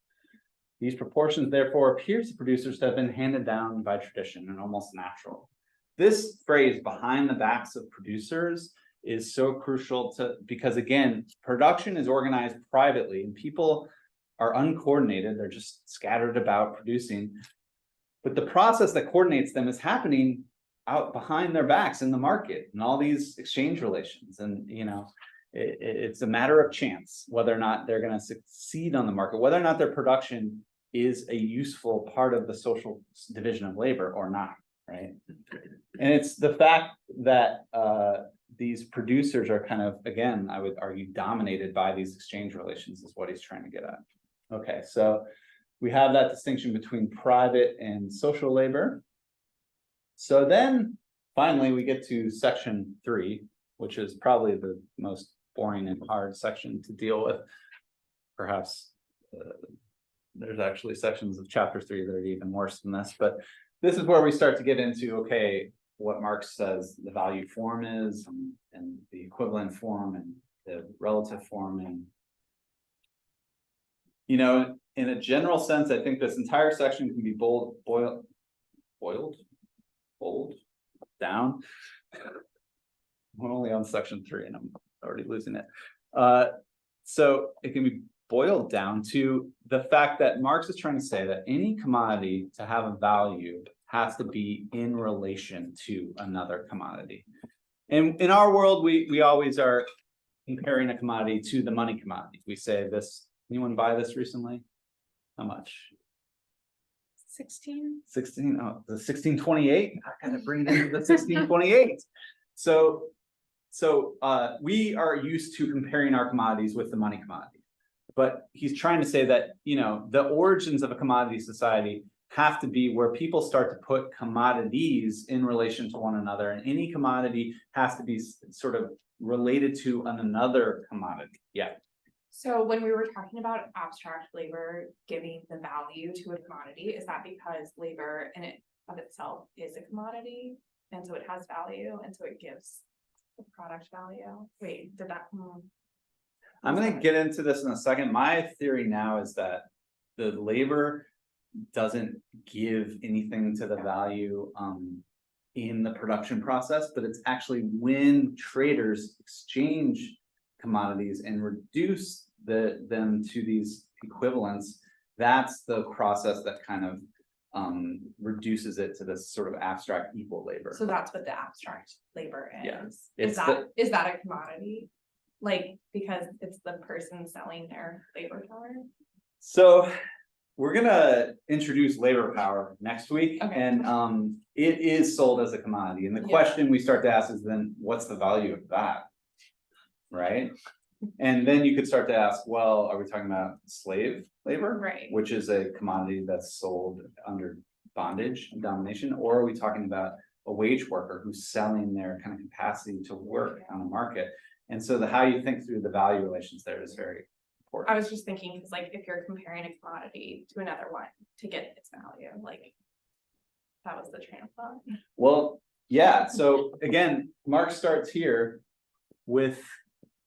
These proportions, therefore, appear to producers to have been handed down by tradition and almost natural. This phrase, behind the backs of producers, is so crucial because again, production is organized privately and people are uncoordinated. They're just scattered about producing. But the process that coordinates them is happening out behind their backs in the market and all these exchange relations. And, you know, it's a matter of chance whether or not they're going to succeed on the market, whether or not their production is a useful part of the social division of labor or not, right? And it's the fact that these producers are kind of, again, I would argue, dominated by these exchange relations is what he's trying to get at. Okay, so we have that distinction between private and social labor. So then finally we get to section 3, which is probably the most boring and hard section to deal with. Perhaps there's actually sections of chapter 3 that are even worse than this, but this is where we start to get into, okay, what Marx says the value form is and the equivalent form and the relative form. And, you know, in a general sense, I think this entire section can be boiled down. We're only on section 3 and I'm already losing it. So it can be boiled down to the fact that Marx is trying to say that any commodity to have a value has to be in relation to another commodity. And in our world, we always are comparing a commodity to the money commodity. We say this, anyone buy this recently? How much? 16. Oh, the 1628. I gotta bring it into the 1628. So we are used to comparing our commodities with the money commodity. but he's trying to say that, you know, the origins of a commodity society have to be where people start to put commodities in relation to one another, and any commodity has to be sort of related to another commodity. Yeah. So when we were talking about abstract labor giving the value to a commodity, is that because labor in it of itself is a commodity? And so it has value, and so it gives the product value? Wait, did that? I'm gonna get into this in a second. My theory now is that the labor doesn't give anything to the value in the production process, but it's actually when traders exchange commodities and reduce them to these equivalents, that's the process that kind of reduces it to this sort of abstract equal labor. So that's what the abstract labor is. Yeah. Is that a commodity? Like, because it's the person selling their labor power? So we're gonna introduce labor power next week, Okay. and it is sold as a commodity. And the Yeah. question we start to ask is then, what's the value of that? Right? And then you could start to ask, well, are we talking about slave labor? Right. Which is a commodity that's sold under bondage and domination, or are we talking about a wage worker who's selling their kind of capacity to work on the market? And so how you think through the value relations there is very important. I was just thinking, because like if you're comparing a commodity to another one to get its value, like that was the train of thought. Well, yeah, so again, Marx starts here with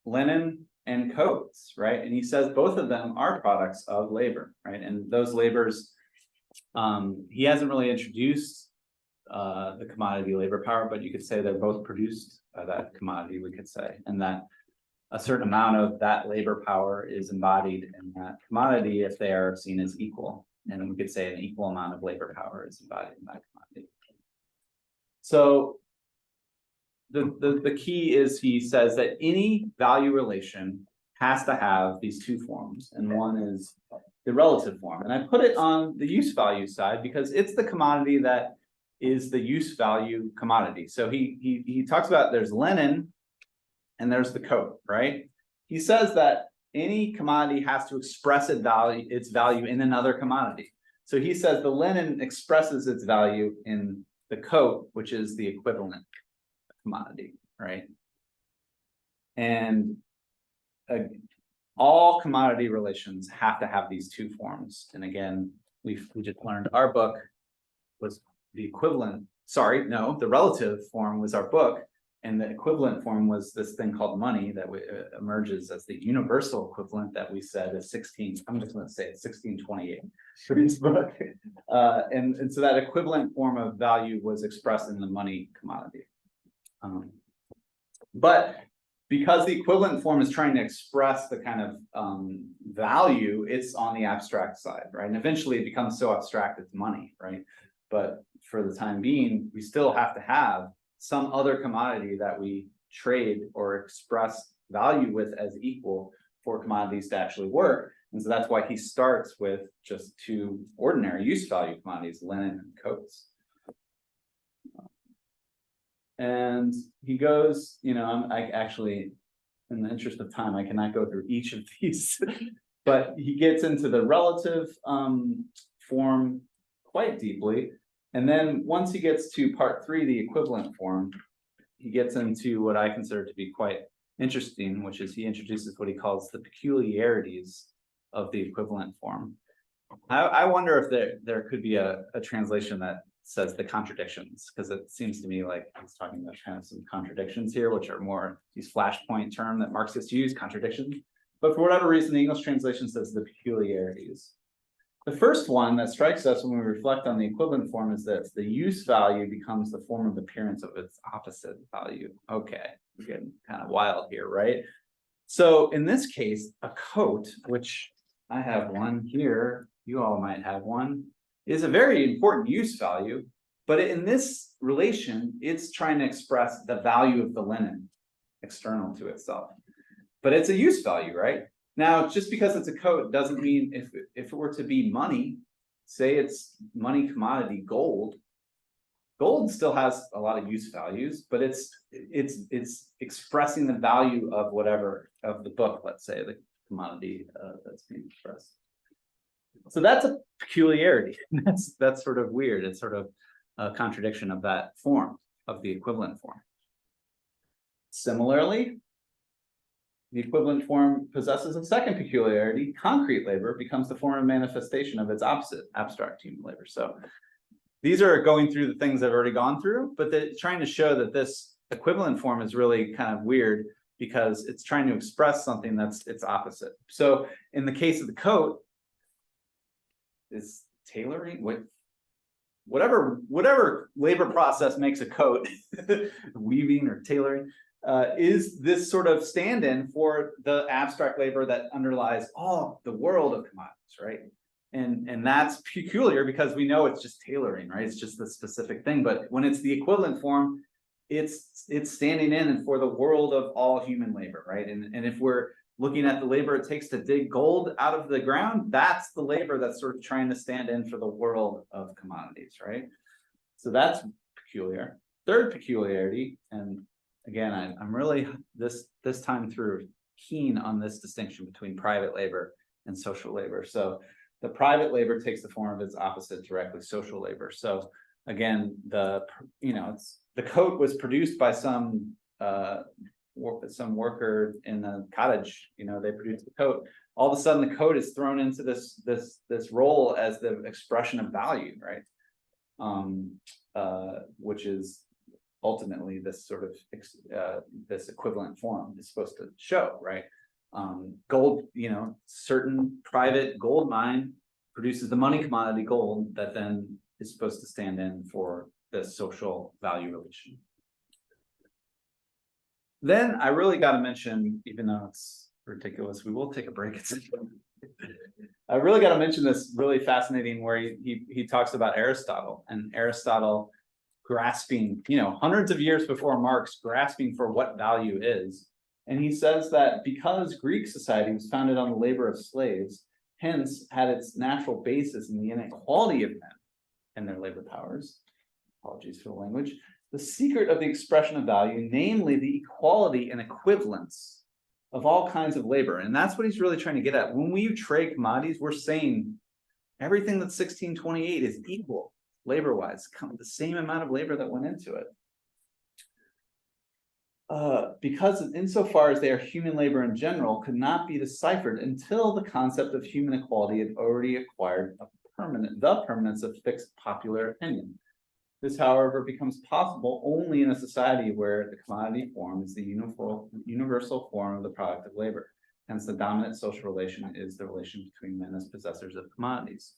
linen and coats, right? And he says both of them are products of labor, right? And those labors, he hasn't really introduced the commodity labor power, but you could say they're both produced by that commodity, we could say, and that a certain amount of that labor power is embodied in that commodity if they are seen as equal. And we could say an equal amount of labor power is embodied in that commodity. So the key is, he says that any value relation has to have these two forms, and one is the relative form. And I put it on the use value side because it's the commodity that is the use value commodity. So he talks about there's linen and there's the coat, right? He says that any commodity has to express its value in another commodity. So he says the linen expresses its value in the coat, which is the equivalent commodity, right? And all commodity relations have to have these two forms. And again, we just learned our book was the equivalent. Sorry, no, the relative form was our book, and the equivalent form was this thing called money that emerges as the universal equivalent that we said is 16. I'm just going to say it's 1628 for this book, and so that equivalent form of value was expressed in the money commodity. But because the equivalent form is trying to express the kind of value, it's on the abstract side, right? And eventually it becomes so abstract it's money, right? But for the time being, we still have to have some other commodity that we trade or express value with as equal for commodities to actually work. And so that's why he starts with just two ordinary use value commodities, linen and coats. And he goes, you know, I actually, in the interest of time, I cannot go through each of these, but he gets into the relative form quite deeply. And then once he gets to part 3, the equivalent form, he gets into what I consider to be quite interesting, which is he introduces what he calls the peculiarities of the equivalent form. I wonder if there could be a translation that says the contradictions, because it seems to me like he's talking about kind of some contradictions here, which are more these flashpoint term that Marxists use, contradictions. But for whatever reason, the English translation says the peculiarities. The first one that strikes us when we reflect on the equivalent form is that the use value becomes the form of appearance of its opposite value. Okay, we're getting kind of wild here, right? So in this case, a coat, which I have one here, you all might have one, is a very important use value, but in this relation, it's trying to express the value of the linen external to itself. But it's a use value, right? Now, just because it's a coat doesn't mean if it were to be money, say it's money commodity gold still has a lot of use values, but it's expressing the value of whatever of the book, let's say, commodity that's being expressed. So that's a peculiarity. That's sort of weird. It's sort of a contradiction of that form, of the equivalent form. Similarly, the equivalent form possesses a second peculiarity. Concrete labor becomes the form of manifestation of its opposite, abstract human labor. So these are going through the things I've already gone through, but they're trying to show that this equivalent form is really kind of weird because it's trying to express something that's its opposite. So in the case of the coat, is tailoring, whatever labor process makes a coat, weaving or tailoring, is this sort of stand-in for the abstract labor that underlies all the world of commodities, right? And that's peculiar because we know it's just tailoring, right? It's just the specific thing. But when it's the equivalent form, it's standing in and for the world of all human labor, right? And if we're looking at the labor it takes to dig gold out of the ground, that's the labor that's sort of trying to stand in for the world of commodities, right? So that's peculiar. Third peculiarity, and again, I'm really this time through keen on this distinction between private labor and social labor. So the private labor takes the form of its opposite directly, social labor. So again, the coat was produced by some worker in a cottage. They produced the coat. All of a sudden, the coat is thrown into this role as the expression of value, right? Which is ultimately this sort of this equivalent form is supposed to show, right? Gold, certain private gold mine produces the money commodity gold that then is supposed to stand in for the social value relation. Then I really got to mention, even though it's ridiculous, we will take a break at some point. I really got to mention this really fascinating where he talks about Aristotle, and Aristotle grasping, hundreds of years before Marx, grasping for what value is. And he says that because Greek society was founded on the labor of slaves, hence had its natural basis in the inequality of men and their labor powers. Apologies for the language. The secret of the expression of value, namely the equality and equivalence of all kinds of labor. And that's what he's really trying to get at. When we trade commodities, we're saying everything that's 1628 is equal labor-wise, the same amount of labor that went into it. Because insofar as they are human labor in general, could not be deciphered until the concept of human equality had already acquired the permanence of fixed popular opinion. This, however, becomes possible only in a society where the commodity form is the universal form of the product of labor. Hence, the dominant social relation is the relation between men as possessors of commodities.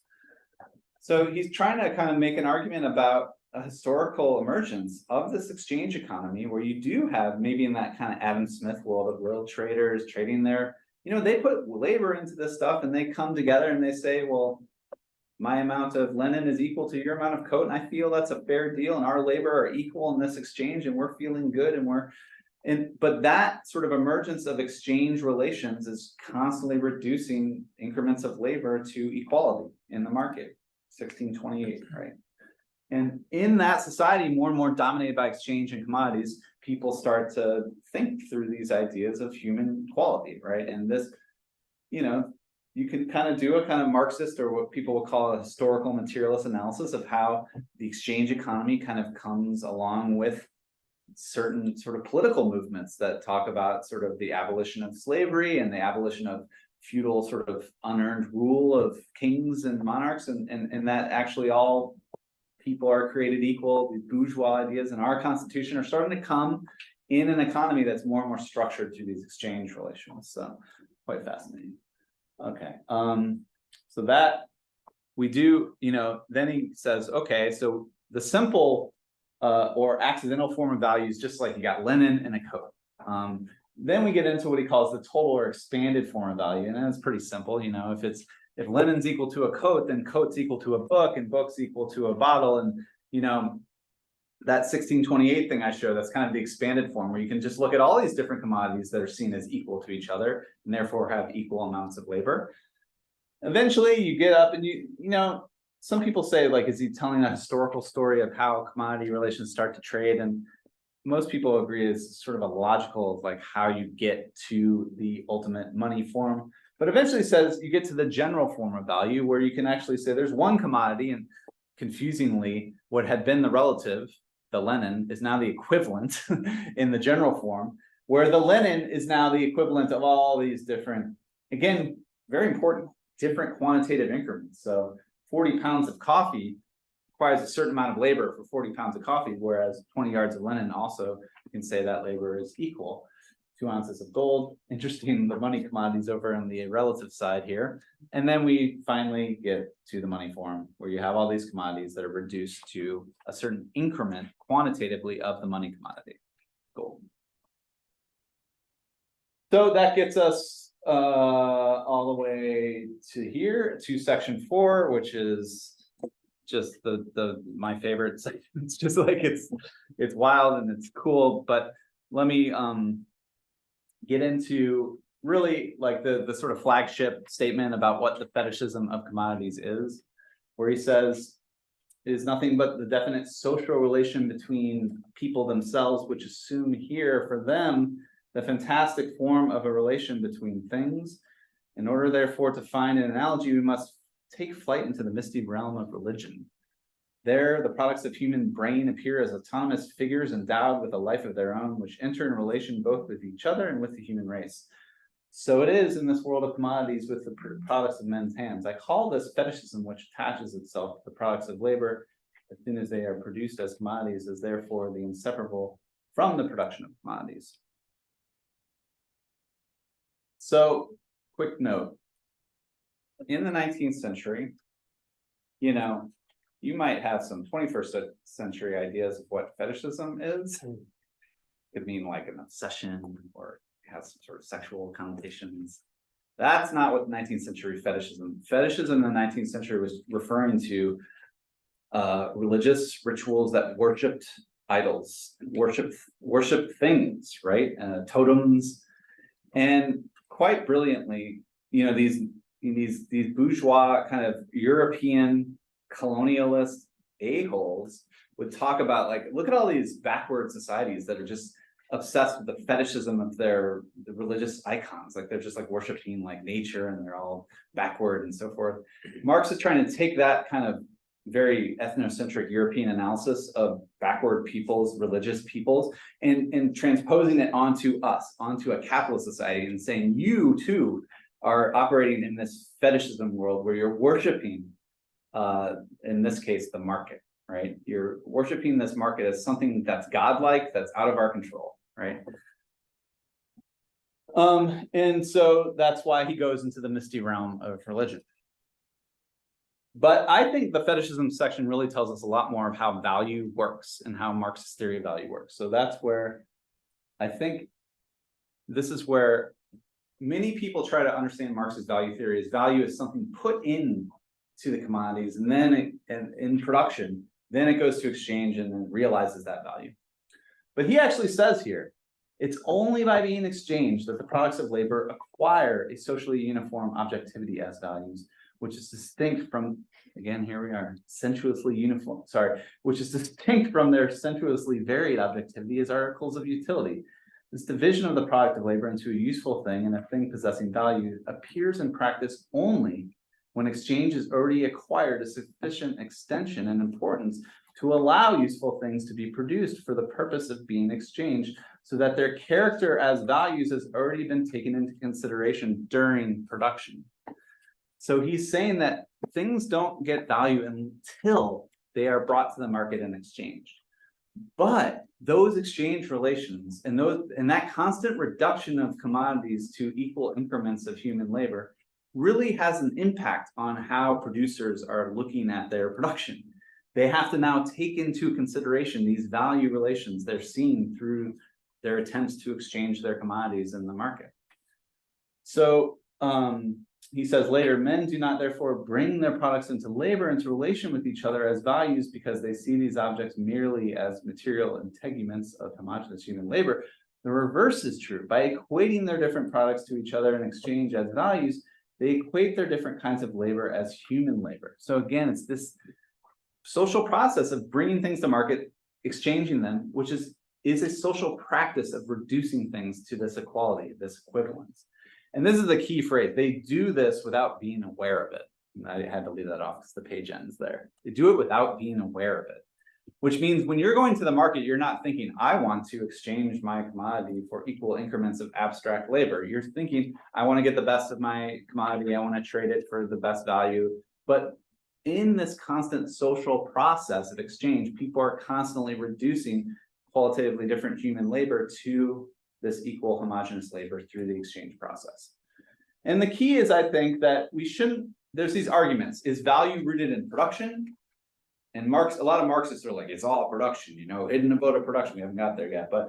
So he's trying to kind of make an argument about a historical emergence of this exchange economy where you do have, maybe in that kind of Adam Smith world of world traders trading their, they put labor into this stuff and they come together and they say, well, my amount of linen is equal to your amount of coat, and I feel that's a fair deal, and our labor are equal in this exchange, and we're feeling good, but that sort of emergence of exchange relations is constantly reducing increments of labor to equality in the market. 1628, right? And in that society, more and more dominated by exchange and commodities, people start to think through these ideas of human equality, right? And this, you can kind of do a kind of Marxist, or what people will call a historical materialist analysis of how the exchange economy kind of comes along with certain sort of political movements that talk about sort of the abolition of slavery and the abolition of feudal sort of unearned rule of kings and monarchs, and that actually all people are created equal. The bourgeois ideas in our constitution are starting to come in an economy that's more and more structured through these exchange relations. So quite fascinating. Okay, so that we do, then he says, okay, so the simple or accidental form of value is just like you got linen and a coat. Then we get into what he calls the total or expanded form of value, and that's pretty simple. If linen's equal to a coat, then coat's equal to a book, and book's equal to a bottle, and that 1628 thing I showed, that's kind of the expanded form where you can just look at all these different commodities that are seen as equal to each other and therefore have equal amounts of labor. Eventually you get up and some people say, like, is he telling a historical story of how commodity relations start to trade? And most people agree is sort of a logical, like how you get to the ultimate money form, but eventually says you get to the general form of value where you can actually say there's one commodity, and confusingly, what had been the relative, the linen, is now the equivalent in the general form, where the linen is now the equivalent of all these different, again, very important, different quantitative increments. So 40 pounds of coffee requires a certain amount of labor for 40 pounds of coffee, whereas 20 yards of linen also, you can say that labor is equal. 2 ounces of gold. Interesting, the money commodities over on the relative side here. And then we finally get to the money form, where you have all these commodities that are reduced to a certain increment quantitatively of the money commodity, gold. So that gets us all the way to here, to section 4, which is just my favorite section. It's just like it's wild and it's cool, but let me get into really like the sort of flagship statement about what the fetishism of commodities is, where he says it is nothing but the definite social relation between people themselves, which assume here for them the fantastic form of a relation between things. In order, therefore, to find an analogy, we must take flight into the misty realm of religion. There, the products of human brain appear as autonomous figures endowed with a life of their own, which enter in relation both with each other and with the human race. So it is in this world of commodities with the products of men's hands. I call this fetishism, which attaches itself to the products of labor as soon as they are produced as commodities, as therefore the inseparable from the production of commodities. So, quick note. In the 19th century, you know, you might have some 21st century ideas of what fetishism is. It could mean like an obsession, or it has some sort of sexual connotations. That's not what the 19th century fetishism in the 19th century was referring to. Religious rituals that worshipped idols, worship things, right? Totems, and quite brilliantly, you know, these bourgeois kind of European colonialist a-holes would talk about, like, look at all these backward societies that are just obsessed with the fetishism of the religious icons, like they're just like worshiping like nature and they're all backward and so forth. Marx is trying to take that kind of very ethnocentric European analysis of backward peoples, religious peoples, and transposing it onto us, onto a capitalist society, and saying you too are operating in this fetishism world where you're worshiping, in this case, the market, right? You're worshiping this market as something that's godlike, that's out of our control, right? And so that's why he goes into the misty realm of religion. But I think the fetishism section really tells us a lot more of how value works and how Marx's theory of value works. So that's where I think this is where many people try to understand Marx's value theory, as value is something put in to the commodities and then in production, then it goes to exchange and then realizes that value. But he actually says here, it's only by being exchanged that the products of labor acquire a socially uniform objectivity as values, which is distinct from, again, here we are, sensuously uniform, which is distinct from their sensuously varied objectivity as articles of utility. This division of the product of labor into a useful thing and a thing possessing value appears in practice only when exchange has already acquired a sufficient extension and importance to allow useful things to be produced for the purpose of being exchanged, so that their character as values has already been taken into consideration during production. So he's saying that things don't get value until they are brought to the market and exchanged. But those exchange relations and that constant reduction of commodities to equal increments of human labor really has an impact on how producers are looking at their production. They have to now take into consideration these value relations they're seeing through their attempts to exchange their commodities in the market. So he says later, men do not therefore bring their products into labor into relation with each other as values because they see these objects merely as material integuments of homogeneous human labor. The reverse is true. By equating their different products to each other in exchange as values, they equate their different kinds of labor as human labor. So again, it's this social process of bringing things to market, exchanging them, which is is a social practice of reducing things to this equality, this equivalence. And this is the key phrase. They do this without being aware of it. And I had to leave that off because the page ends there. They do it without being aware of it, which means when you're going to the market, you're not thinking, I want to exchange my commodity for equal increments of abstract labor. You're thinking, I want to get the best of my commodity. I want to trade it for the best value. But in this constant social process of exchange, people are constantly reducing qualitatively different human labor to this equal homogeneous labor through the exchange process. And the key is, I think, that we shouldn't, there's these arguments, is value rooted in production? And Marx, a lot of Marxists are like, it's all production, you know, hidden abode of production. We haven't got there yet, but,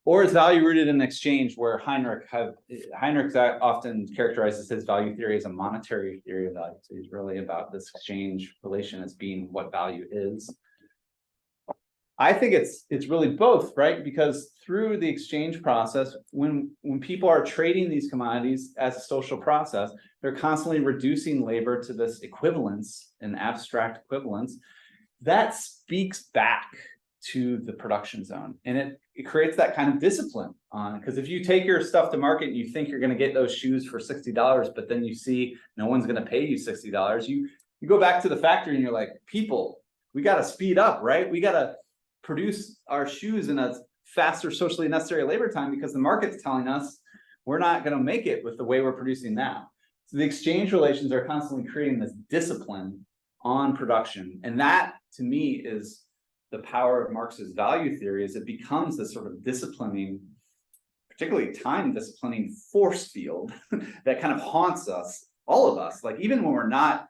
or is value rooted in exchange, where Heinrich often characterizes his value theory as a monetary theory of value. So he's really about this exchange relation as being what value is. I think it's really both, right? Because through the exchange process, when people are trading these commodities as a social process, they're constantly reducing labor to this equivalence, an abstract equivalence, that speaks back to the production zone. And it creates that kind of discipline on, because if you take your stuff to market and you think you're going to get those shoes for $60, but then you see no one's going to pay you $60, you go back to the factory and you're like, people, we got to speed up, right? We got to produce our shoes in a faster socially necessary labor time because the market's telling us we're not going to make it with the way we're producing now. So the exchange relations are constantly creating this discipline on production. And that, to me, is the power of Marx's value theory, is it becomes this sort of disciplining, particularly time disciplining force field that kind of haunts us, all of us. Like even when we're not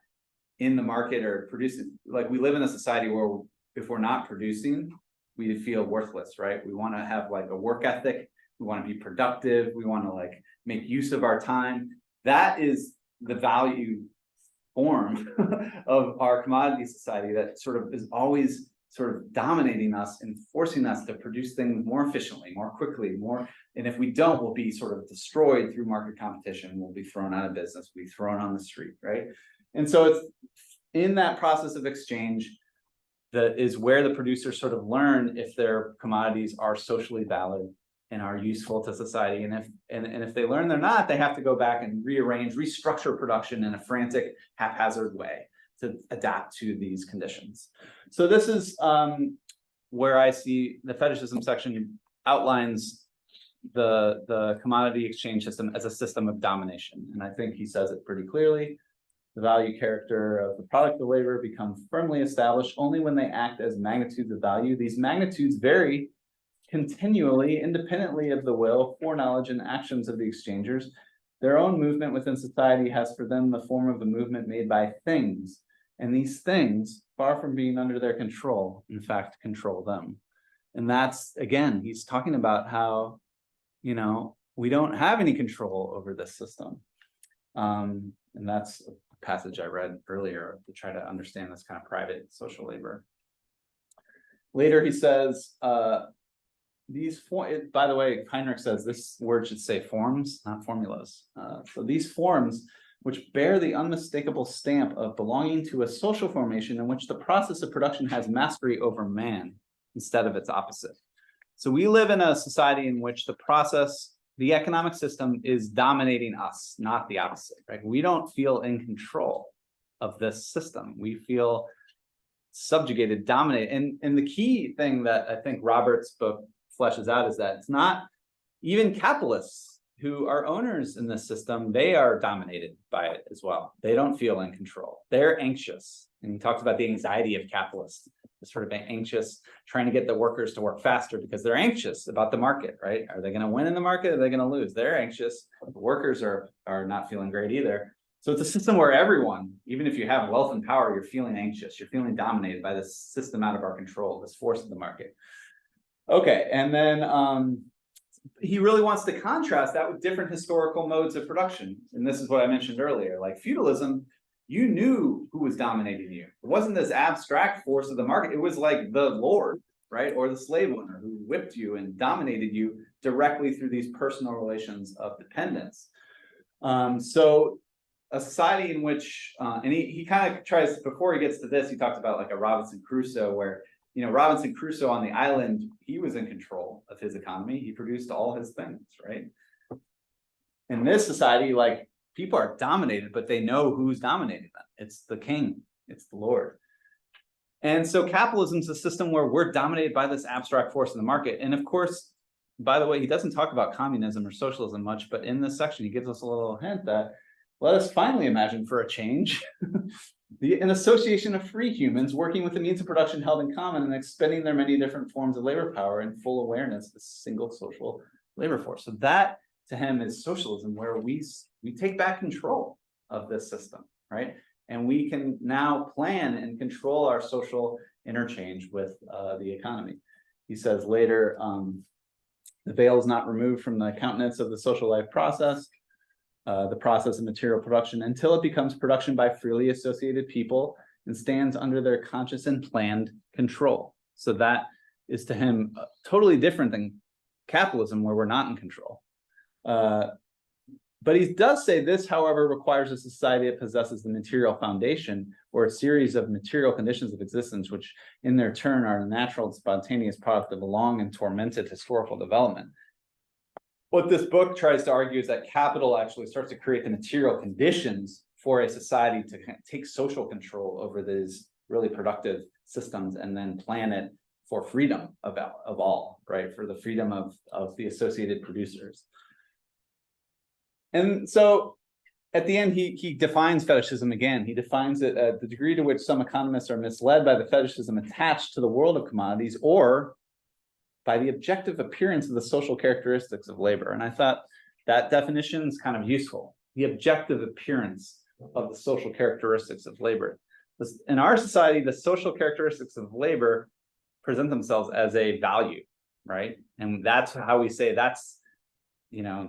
in the market or producing, like we live in a society where if we're not producing, we feel worthless, right? We want to have like a work ethic. We want to be productive. We want to like make use of our time. That is the value form of our commodity society that sort of is always sort of dominating us and forcing us to produce things more efficiently, more quickly, more. And if we don't, we'll be sort of destroyed through market competition. We'll be thrown out of business. We'll be thrown on the street, right? And so it's in that process of exchange that is where the producers sort of learn if their commodities are socially valid and are useful to society. And if they learn they're not, they have to go back and rearrange, restructure production in a frantic, haphazard way to adapt to these conditions. So this is where I see the fetishism section outlines the commodity exchange system as a system of domination. And I think he says it pretty clearly. The value character of the product of labor become firmly established only when they act as magnitudes of value. These magnitudes vary continually, independently of the will, foreknowledge, and actions of the exchangers. Their own movement within society has for them the form of a movement made by things, and these things, far from being under their control, in fact, control them. And that's, again, he's talking about how, you know, we don't have any control over this system. And that's a passage I read earlier to try to understand this kind of private social labor. Later, he says, by the way, Heinrich says this word should say forms, not formulas. So these forms, which bear the unmistakable stamp of belonging to a social formation in which the process of production has mastery over man instead of its opposite. So we live in a society in which the economic system is dominating us, not the opposite, right? We don't feel in control of this system. We feel subjugated, dominated. And the key thing that I think Robert's book fleshes out is that it's not even capitalists who are owners in this system, they are dominated by it as well. They don't feel in control. They're anxious. And he talks about the anxiety of capitalists, sort of anxious, trying to get the workers to work faster because they're anxious about the market, right? Are they going to win in the market? Or are they going to lose? They're anxious. The workers are not feeling great either. So it's a system where everyone, even if you have wealth and power, you're feeling anxious. You're feeling dominated by this system out of our control, this force of the market. Okay, and then he really wants to contrast that with different historical modes of production. And this is what I mentioned earlier, like feudalism, you knew who was dominating you. It wasn't this abstract force of the market. It was like the lord, right? Or the slave owner who whipped you and dominated you directly through these personal relations of dependence. So a society in which, and he kind of tries, before he gets to this, he talks about like a Robinson Crusoe where Robinson Crusoe on the island, he was in control of his economy. He produced all his things, right? In this society, like, people are dominated, but they know who's dominating them. It's the king, it's the Lord. And so capitalism is a system where we're dominated by this abstract force in the market. And of course, by the way, he doesn't talk about communism or socialism much, but in this section, he gives us a little hint that let us finally imagine for a change an association of free humans working with the means of production held in common and expending their many different forms of labor power in full awareness of a single social labor force. So that to him is socialism, where we take back control of this system, right? And we can now plan and control our social interchange with the economy. He says later, the veil is not removed from the countenance of the social life process, the process of material production, until it becomes production by freely associated people and stands under their conscious and planned control. So that is to him totally different than capitalism, where we're not in control. But he does say this, however, requires a society that possesses the material foundation or a series of material conditions of existence, which in their turn are the natural and spontaneous product of a long and tormented historical development. What this book tries to argue is that capital actually starts to create the material conditions for a society to take social control over these really productive systems and then plan it for freedom of all, right? For the freedom of the associated producers. And so at the end, he defines fetishism again. He defines it at the degree to which some economists are misled by the fetishism attached to the world of commodities, or by the objective appearance of the social characteristics of labor. And I thought that definition is kind of useful. The objective appearance of the social characteristics of labor. In our society, the social characteristics of labor present themselves as a value, right? And that's how we say that's,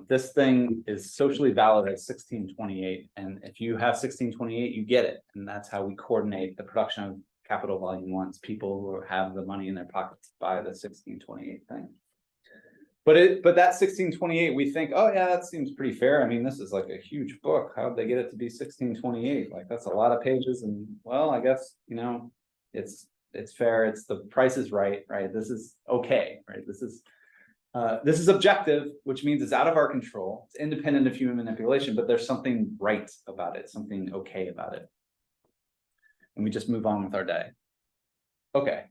this thing is socially valid as 1628. And if you have 1628, you get it. And that's how we coordinate the production of capital volume once people who have the money in their pockets buy the 1628 thing. But that 1628, we think, oh yeah, that seems pretty fair. I mean, this is like a huge book. How'd they get it to be 1628? Like, that's a lot of pages. And well, I guess, it's fair. It's the price is right? This is okay, right? This is objective, which means it's out of our control. It's independent of human manipulation, but there's something right about it, something okay about it. And we just move on with our day. Okay.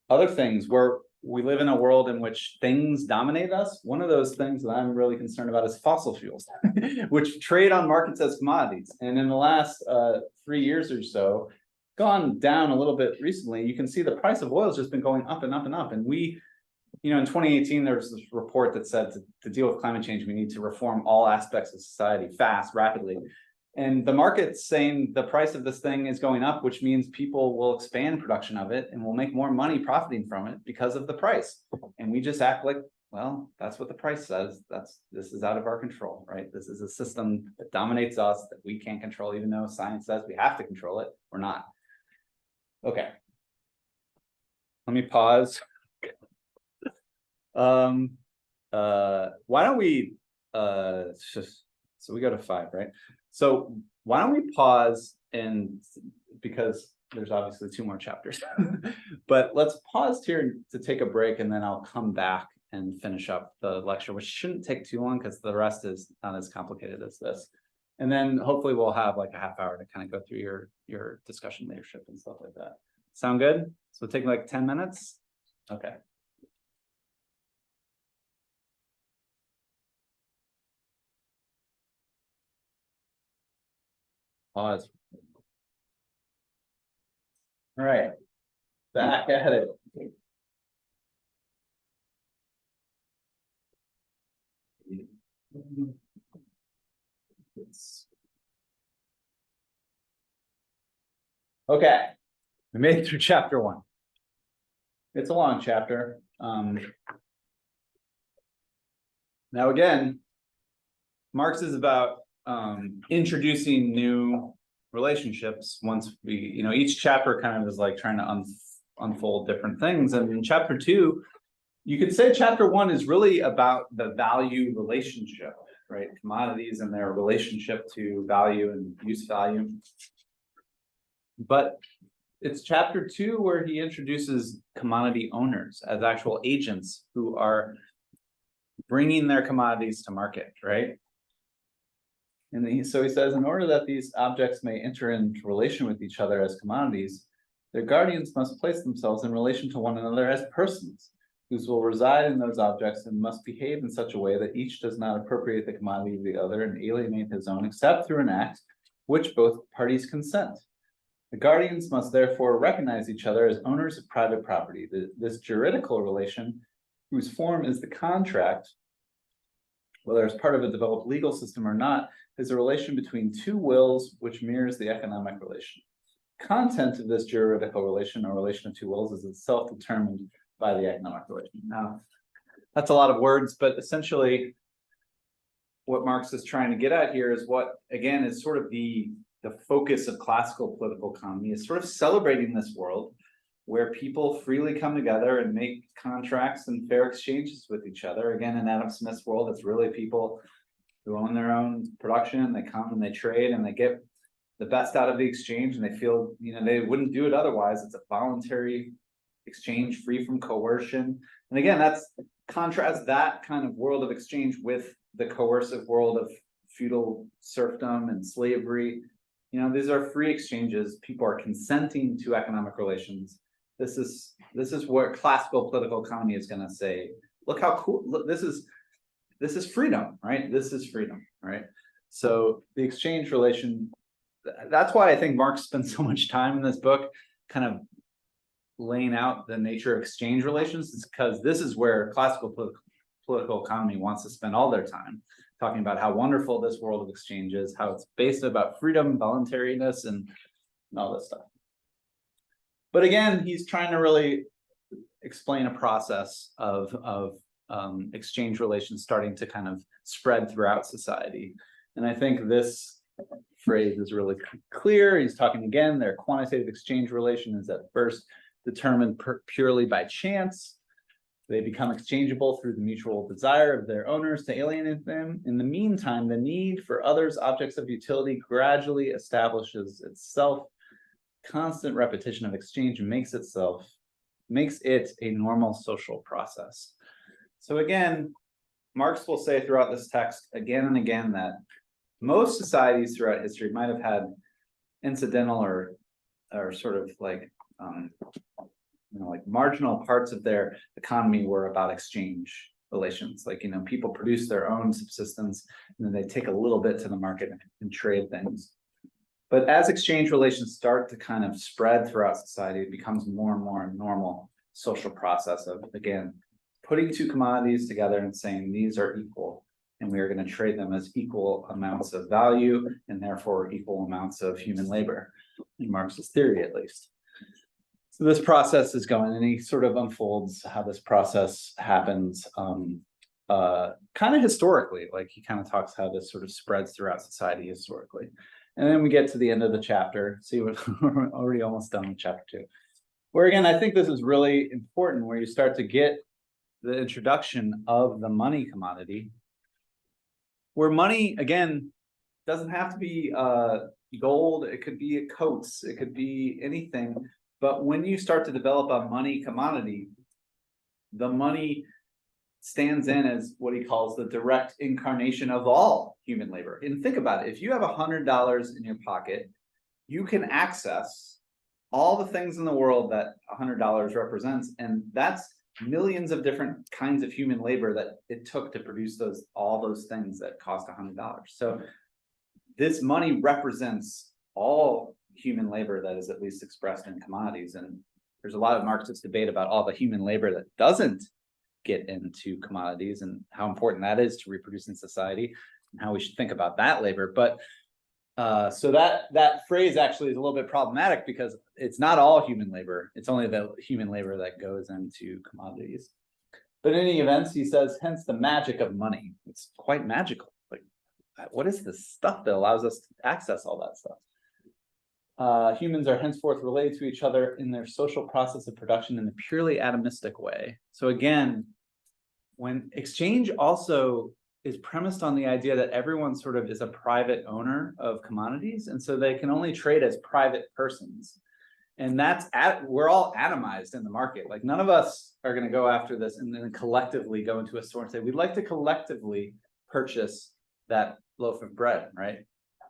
Other things where we live in a world in which things dominate us. One of those things that I'm really concerned about is fossil fuels, which trade on markets as commodities. And in the last 3 years or so, gone down a little bit recently. You can see the price of oil has just been going up and up and up. And we, in 2018, there was this report that said to deal with climate change, we need to reform all aspects of society fast, rapidly. And the market's saying the price of this thing is going up, which means people will expand production of it and will make more money profiting from it because of the price. And we just act like, well, that's what the price says. This is out of our control, right? This is a system that dominates us that we can't control, even though science says we have to control it. We're not. Okay. Let me pause. Why don't we so we go to 5, right? So why don't we pause, and because there's obviously 2 more chapters, but let's pause here to take a break, and then I'll come back and finish up the lecture, which shouldn't take too long because the rest is not as complicated as this. And then hopefully we'll have like a half hour to kind of go through your discussion leadership and stuff like that. Sound good? So take like 10 minutes. Okay. Pause. All right, back at it. Okay, we made it through chapter 1. It's a long chapter. Now again, Marx is about introducing new relationships. Once we, each chapter kind of is like trying to unfold different things. And in chapter 2, you could say chapter 1 is really about the value relationship, right? Commodities and their relationship to value and use value. But it's chapter 2 where he introduces commodity owners as actual agents who are bringing their commodities to market, right? And so he says, in order that these objects may enter into relation with each other as commodities, their guardians must place themselves in relation to one another as persons, whose will reside in those objects and must behave in such a way that each does not appropriate the commodity of the other and alienate his own, except through an act which both parties consent. The guardians must therefore recognize each other as owners of private property. This juridical relation, whose form is the contract, whether as part of a developed legal system or not, is a relation between two wills which mirrors the economic relation. Content of this juridical relation or relation of two wills is itself determined by the economic relation. Now, that's a lot of words, but essentially what Marx is trying to get at here is what, again, is sort of the focus of classical political economy, is sort of celebrating this world where people freely come together and make contracts and fair exchanges with each other. Again, in Adam Smith's world, it's really people who own their own production. They come and they trade and they get the best out of the exchange, and they feel, they wouldn't do it otherwise. It's a voluntary exchange free from coercion. And again, that's contrast that kind of world of exchange with the coercive world of feudal serfdom and slavery. These are free exchanges. People are consenting to economic relations. This is what classical political economy is going to say. Look how cool. Look, this is freedom, right? This is freedom, right? So the exchange relation, that's why I think Marx spends so much time in this book kind of laying out the nature of exchange relations. It's because this is where classical political economy wants to spend all their time, talking about how wonderful this world of exchange is, how it's based about freedom, voluntariness, and all this stuff. But again, he's trying to really explain a process of exchange relations starting to kind of spread throughout society. And I think this phrase is really clear. He's talking again, their quantitative exchange relation is at first determined purely by chance. They become exchangeable through the mutual desire of their owners to alienate them. In the meantime, the need for others' objects of utility gradually establishes itself. Constant repetition of exchange makes it a normal social process. So again, Marx will say throughout this text again and again that most societies throughout history might have had incidental or sort of like marginal parts of their economy were about exchange relations. Like, people produce their own subsistence and then they take a little bit to the market and trade things. But as exchange relations start to kind of spread throughout society, it becomes more and more a normal social process of, again, putting two commodities together and saying these are equal, and we are going to trade them as equal amounts of value and therefore equal amounts of human labor, in Marx's theory at least. So this process is going, and he sort of unfolds how this process happens kind of historically. Like, he kind of talks how this sort of spreads throughout society historically. And then we get to the end of the chapter. See, we're already almost done with chapter 2, where again, I think this is really important, where you start to get the introduction of the money commodity, where money, again, doesn't have to be gold. It could be coats. It could be anything. But when you start to develop a money commodity, the money stands in as what he calls the direct incarnation of all human labor. And think about it. If you have $100 in your pocket, you can access all the things in the world that $100 represents. And that's millions of different kinds of human labor that it took to produce all those things that cost $100. So this money represents all human labor that is at least expressed in commodities. And there's a lot of Marxist debate about all the human labor that doesn't get into commodities and how important that is to reproducing society and how we should think about that labor. But so that phrase actually is a little bit problematic because it's not all human labor. It's only the human labor that goes into commodities. But in any event, he says, hence the magic of money. It's quite magical. Like, what is this stuff that allows us to access all that stuff? Humans are henceforth related to each other in their social process of production in a purely atomistic way. So again, when exchange also is premised on the idea that everyone sort of is a private owner of commodities, and so they can only trade as private persons. And we're all atomized in the market. Like none of us are going to go after this and then collectively go into a store and say, we'd like to collectively purchase that loaf of bread, right?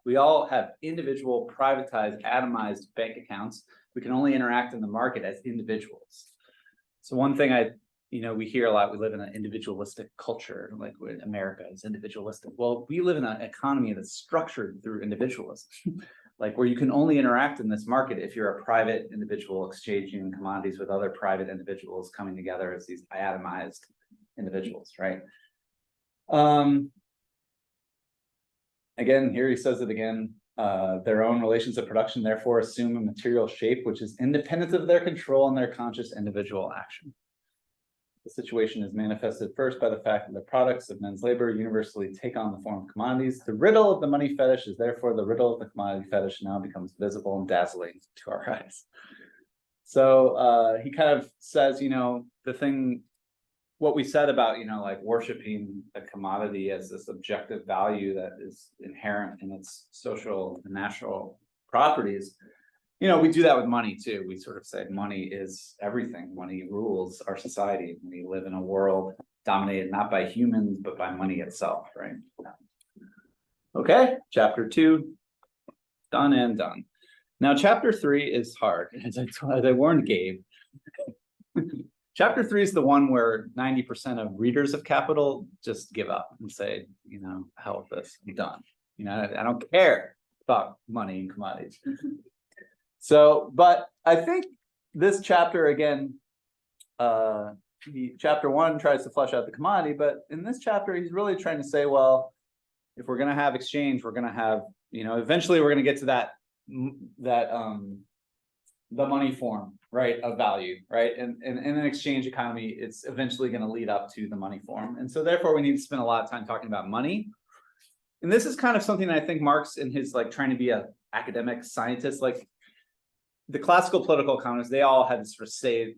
We all have individual, privatized, atomized bank accounts. We can only interact in the market as individuals. So one thing we hear a lot, we live in an individualistic culture, like America is individualistic. Well, we live in an economy that's structured through individualism. Like where you can only interact in this market if you're a private individual exchanging commodities with other private individuals coming together as these atomized individuals, right? Again, here he says it again, their own relations of production therefore assume a material shape which is independent of their control and their conscious individual action. The situation is manifested first by the fact that the products of men's labor universally take on the form of commodities. The riddle of the money fetish is therefore the riddle of the commodity fetish now becomes visible and dazzling to our eyes. So he kind of says, what we said about, like worshiping a commodity as this objective value that is inherent in its social and natural properties. We do that with money too. We sort of say money is everything. Money rules our society. We live in a world dominated not by humans, but by money itself, right? Okay, chapter 2, done and done. Now, chapter 3 is hard, as I warned Gabe. Chapter 3 is the one where 90% of readers of Capital just give up and say, hell with this, I'm done. I don't care about money and commodities. So, but I think this chapter, again, chapter 1 tries to flesh out the commodity, but in this chapter, he's really trying to say, well, if we're going to have exchange, we're going to have, eventually we're going to get to that the money form, right, of value, right? And in an exchange economy, it's eventually going to lead up to the money form. And so therefore, we need to spend a lot of time talking about money. And this is kind of something I think Marx, in his trying to be an academic scientist, the classical political economists, they all had to sort of say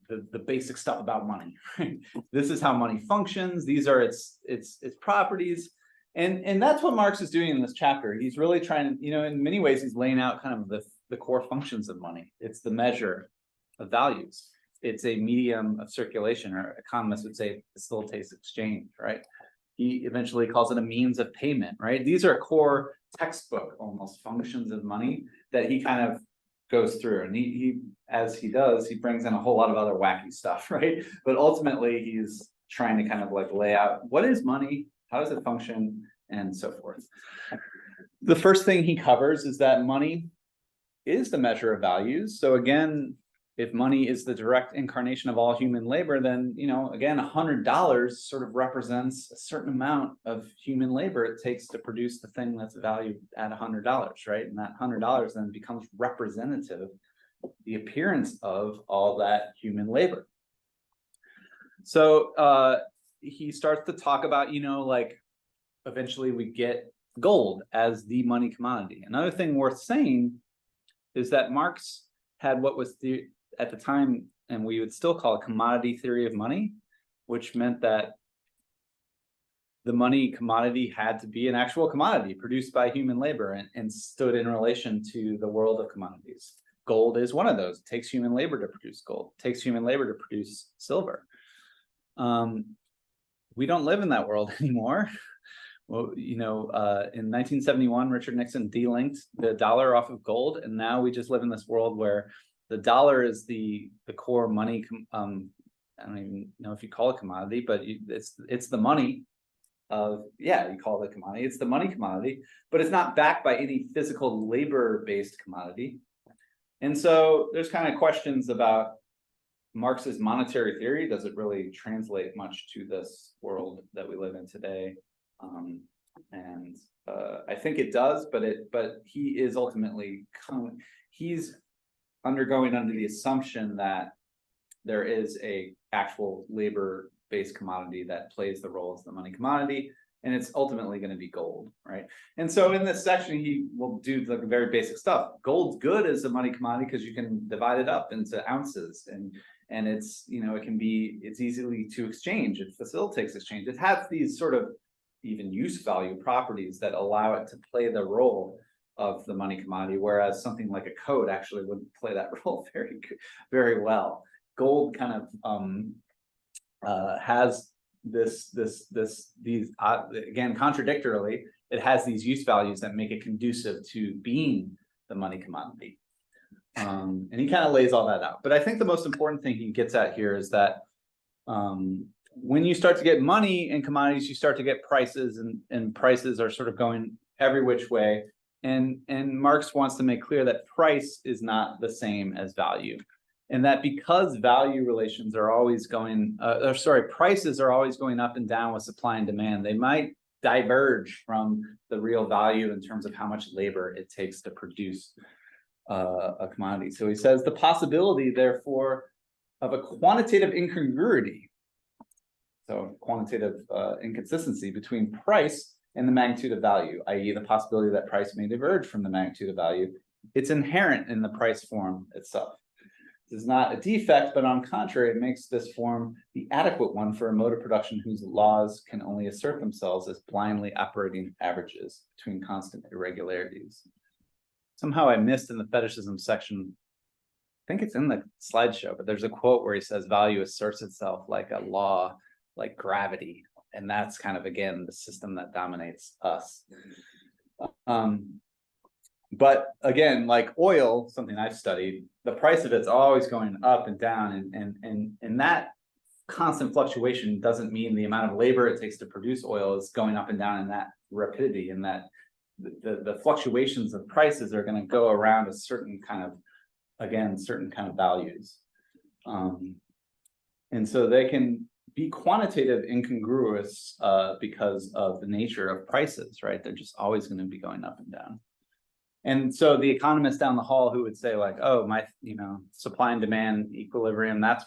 the basic stuff about money. Right? This is how money functions. These are its properties, and that's what Marx is doing in this chapter. He's really trying to, in many ways, he's laying out kind of the core functions of money. It's the measure of values. It's a medium of circulation, or economists would say it facilitates exchange. Right? He eventually calls it a means of payment. Right? These are core textbook almost functions of money that he kind of goes through, and he as he does, he brings in a whole lot of other wacky stuff, right? But ultimately, he's trying to kind of lay out what is money, how does it function, and so forth. The first thing he covers is that money is the measure of values. So again, if money is the direct incarnation of all human labor, then again, $100 sort of represents a certain amount of human labor it takes to produce the thing that's valued at $100, right? And that $100 then becomes representative, the appearance of all that human labor. So he starts to talk about, eventually we get gold as the money commodity. Another thing worth saying is that Marx had what was at the time, and we would still call a commodity theory of money, which meant that the money commodity had to be an actual commodity produced by human labor and stood in relation to the world of commodities. Gold is one of those. It takes human labor to produce gold. It takes human labor to produce silver. We don't live in that world anymore. Well, in 1971, Richard Nixon delinked the dollar off of gold, and now we just live in this world where the dollar is the core money. I don't even know if you call it commodity, but it's the money of, you call it a commodity. It's the money commodity, but it's not backed by any physical labor-based commodity. And so there's kind of questions about Marx's monetary theory. Does it really translate much to this world that we live in today? I think it does, but he is ultimately he's undergoing under the assumption that there is a actual labor-based commodity that plays the role as the money commodity, and it's ultimately going to be gold, right? And so in this section, he will do the very basic stuff. Gold's good as a money commodity because you can divide it up into ounces, and it's it's easily to exchange. It facilitates exchange. It has these sort of even use value properties that allow it to play the role of the money commodity, whereas something like a coat actually wouldn't play that role very well. Gold kind of has these again, contradictorily, it has these use values that make it conducive to being the money commodity. And he kind of lays all that out. But I think the most important thing he gets at here is that when you start to get money in commodities, you start to get prices, and prices are sort of going every which way. And Marx wants to make clear that price is not the same as value. And that because value relations are always going, prices are always going up and down with supply and demand, they might diverge from the real value in terms of how much labor it takes to produce a commodity. So he says the possibility, therefore, of a quantitative incongruity, so quantitative inconsistency between price and the magnitude of value, i.e. the possibility that price may diverge from the magnitude of value, it's inherent in the price form itself. This is not a defect, but on contrary, it makes this form the adequate one for a mode of production whose laws can only assert themselves as blindly operating averages between constant irregularities. Somehow I missed in the fetishism section, I think it's in the slideshow, but there's a quote where he says value asserts itself like a law, like gravity. And that's kind of, again, the system that dominates us. But again, like oil, something I've studied, the price of it's always going up and down, and that constant fluctuation doesn't mean the amount of labor it takes to produce oil is going up and down in that rapidity, and that the fluctuations of prices are going to go around a certain kind of values. And so they can be quantitative incongruous because of the nature of prices, right? They're just always going to be going up and down. And so the economist down the hall who would say like, oh, my, supply and demand equilibrium, that's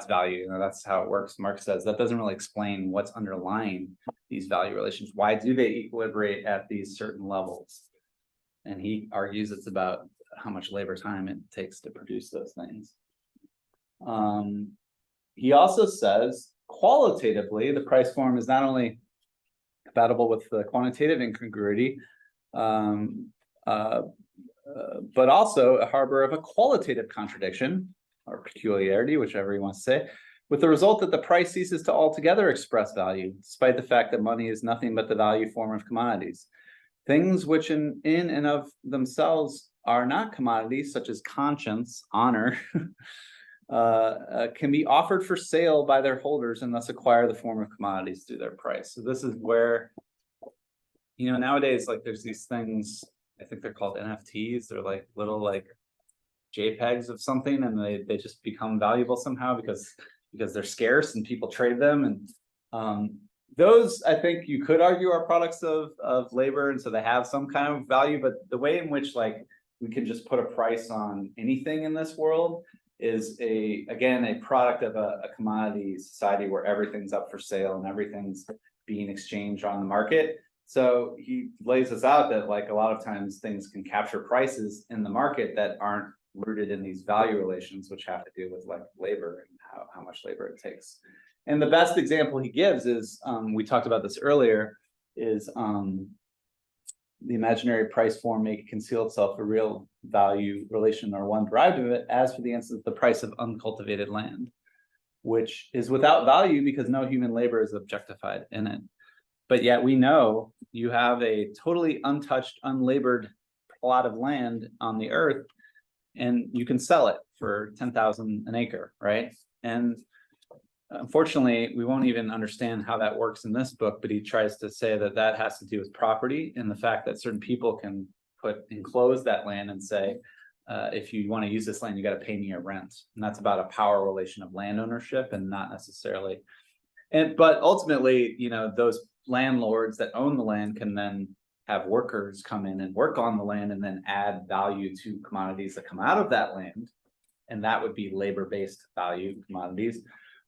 value, that's how it works. Marx says that doesn't really explain what's underlying these value relations. Why do they equilibrate at these certain levels? And he argues it's about how much labor time it takes to produce those things. He also says qualitatively, the price form is not only compatible with the quantitative incongruity, but also a harbor of a qualitative contradiction or peculiarity, whichever you want to say, with the result that the price ceases to altogether express value, despite the fact that money is nothing but the value form of commodities. Things which in and of themselves are not commodities, such as conscience, honor, can be offered for sale by their holders and thus acquire the form of commodities through their price. So this is where, nowadays, like there's these things, I think they're called NFTs. They're like little like JPEGs of something, and they just become valuable somehow because they're scarce and people trade them. And those, I think you could argue, are products of labor, and so they have some kind of value. But the way in which like we can just put a price on anything in this world is a product of a commodity society where everything's up for sale and everything's being exchanged on the market. So he lays this out that like a lot of times things can capture prices in the market that aren't rooted in these value relations, which have to do with like labor and how much labor it takes. And the best example he gives is, we talked about this earlier, is the imaginary price form may conceal itself a real value relation or one derived of it, as for the instance, the price of uncultivated land, which is without value because no human labor is objectified in it. But yet we know you have a totally untouched, unlabored plot of land on the earth, and you can sell it for 10,000 an acre, right? And unfortunately, we won't even understand how that works in this book, but he tries to say that that has to do with property and the fact that certain people can enclose that land and say, if you want to use this land, you got to pay me a rent. And that's about a power relation of land ownership and not necessarily. But ultimately, those landlords that own the land can then have workers come in and work on the land and then add value to commodities that come out of that land. And that would be labor-based value commodities.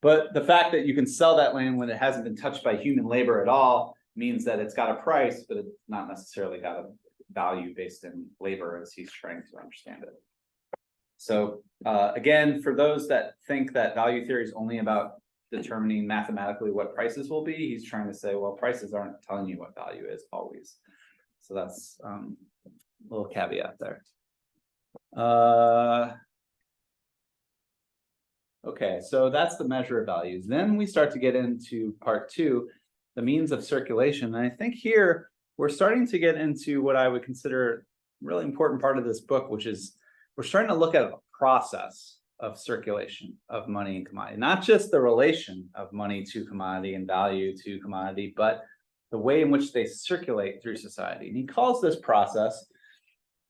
But the fact that you can sell that land when it hasn't been touched by human labor at all means that it's got a price, but it's not necessarily got a value based in labor as he's trying to understand it. So again, for those that think that value theory is only about determining mathematically what prices will be, he's trying to say, well, prices aren't telling you what value is always. So that's a little caveat there. Okay, so that's the measure of values. Then we start to get into part two, the means of circulation. And I think here we're starting to get into what I would consider a really important part of this book, which is we're starting to look at a process of circulation of money and commodity, not just the relation of money to commodity and value to commodity, but the way in which they circulate through society. And he calls this process,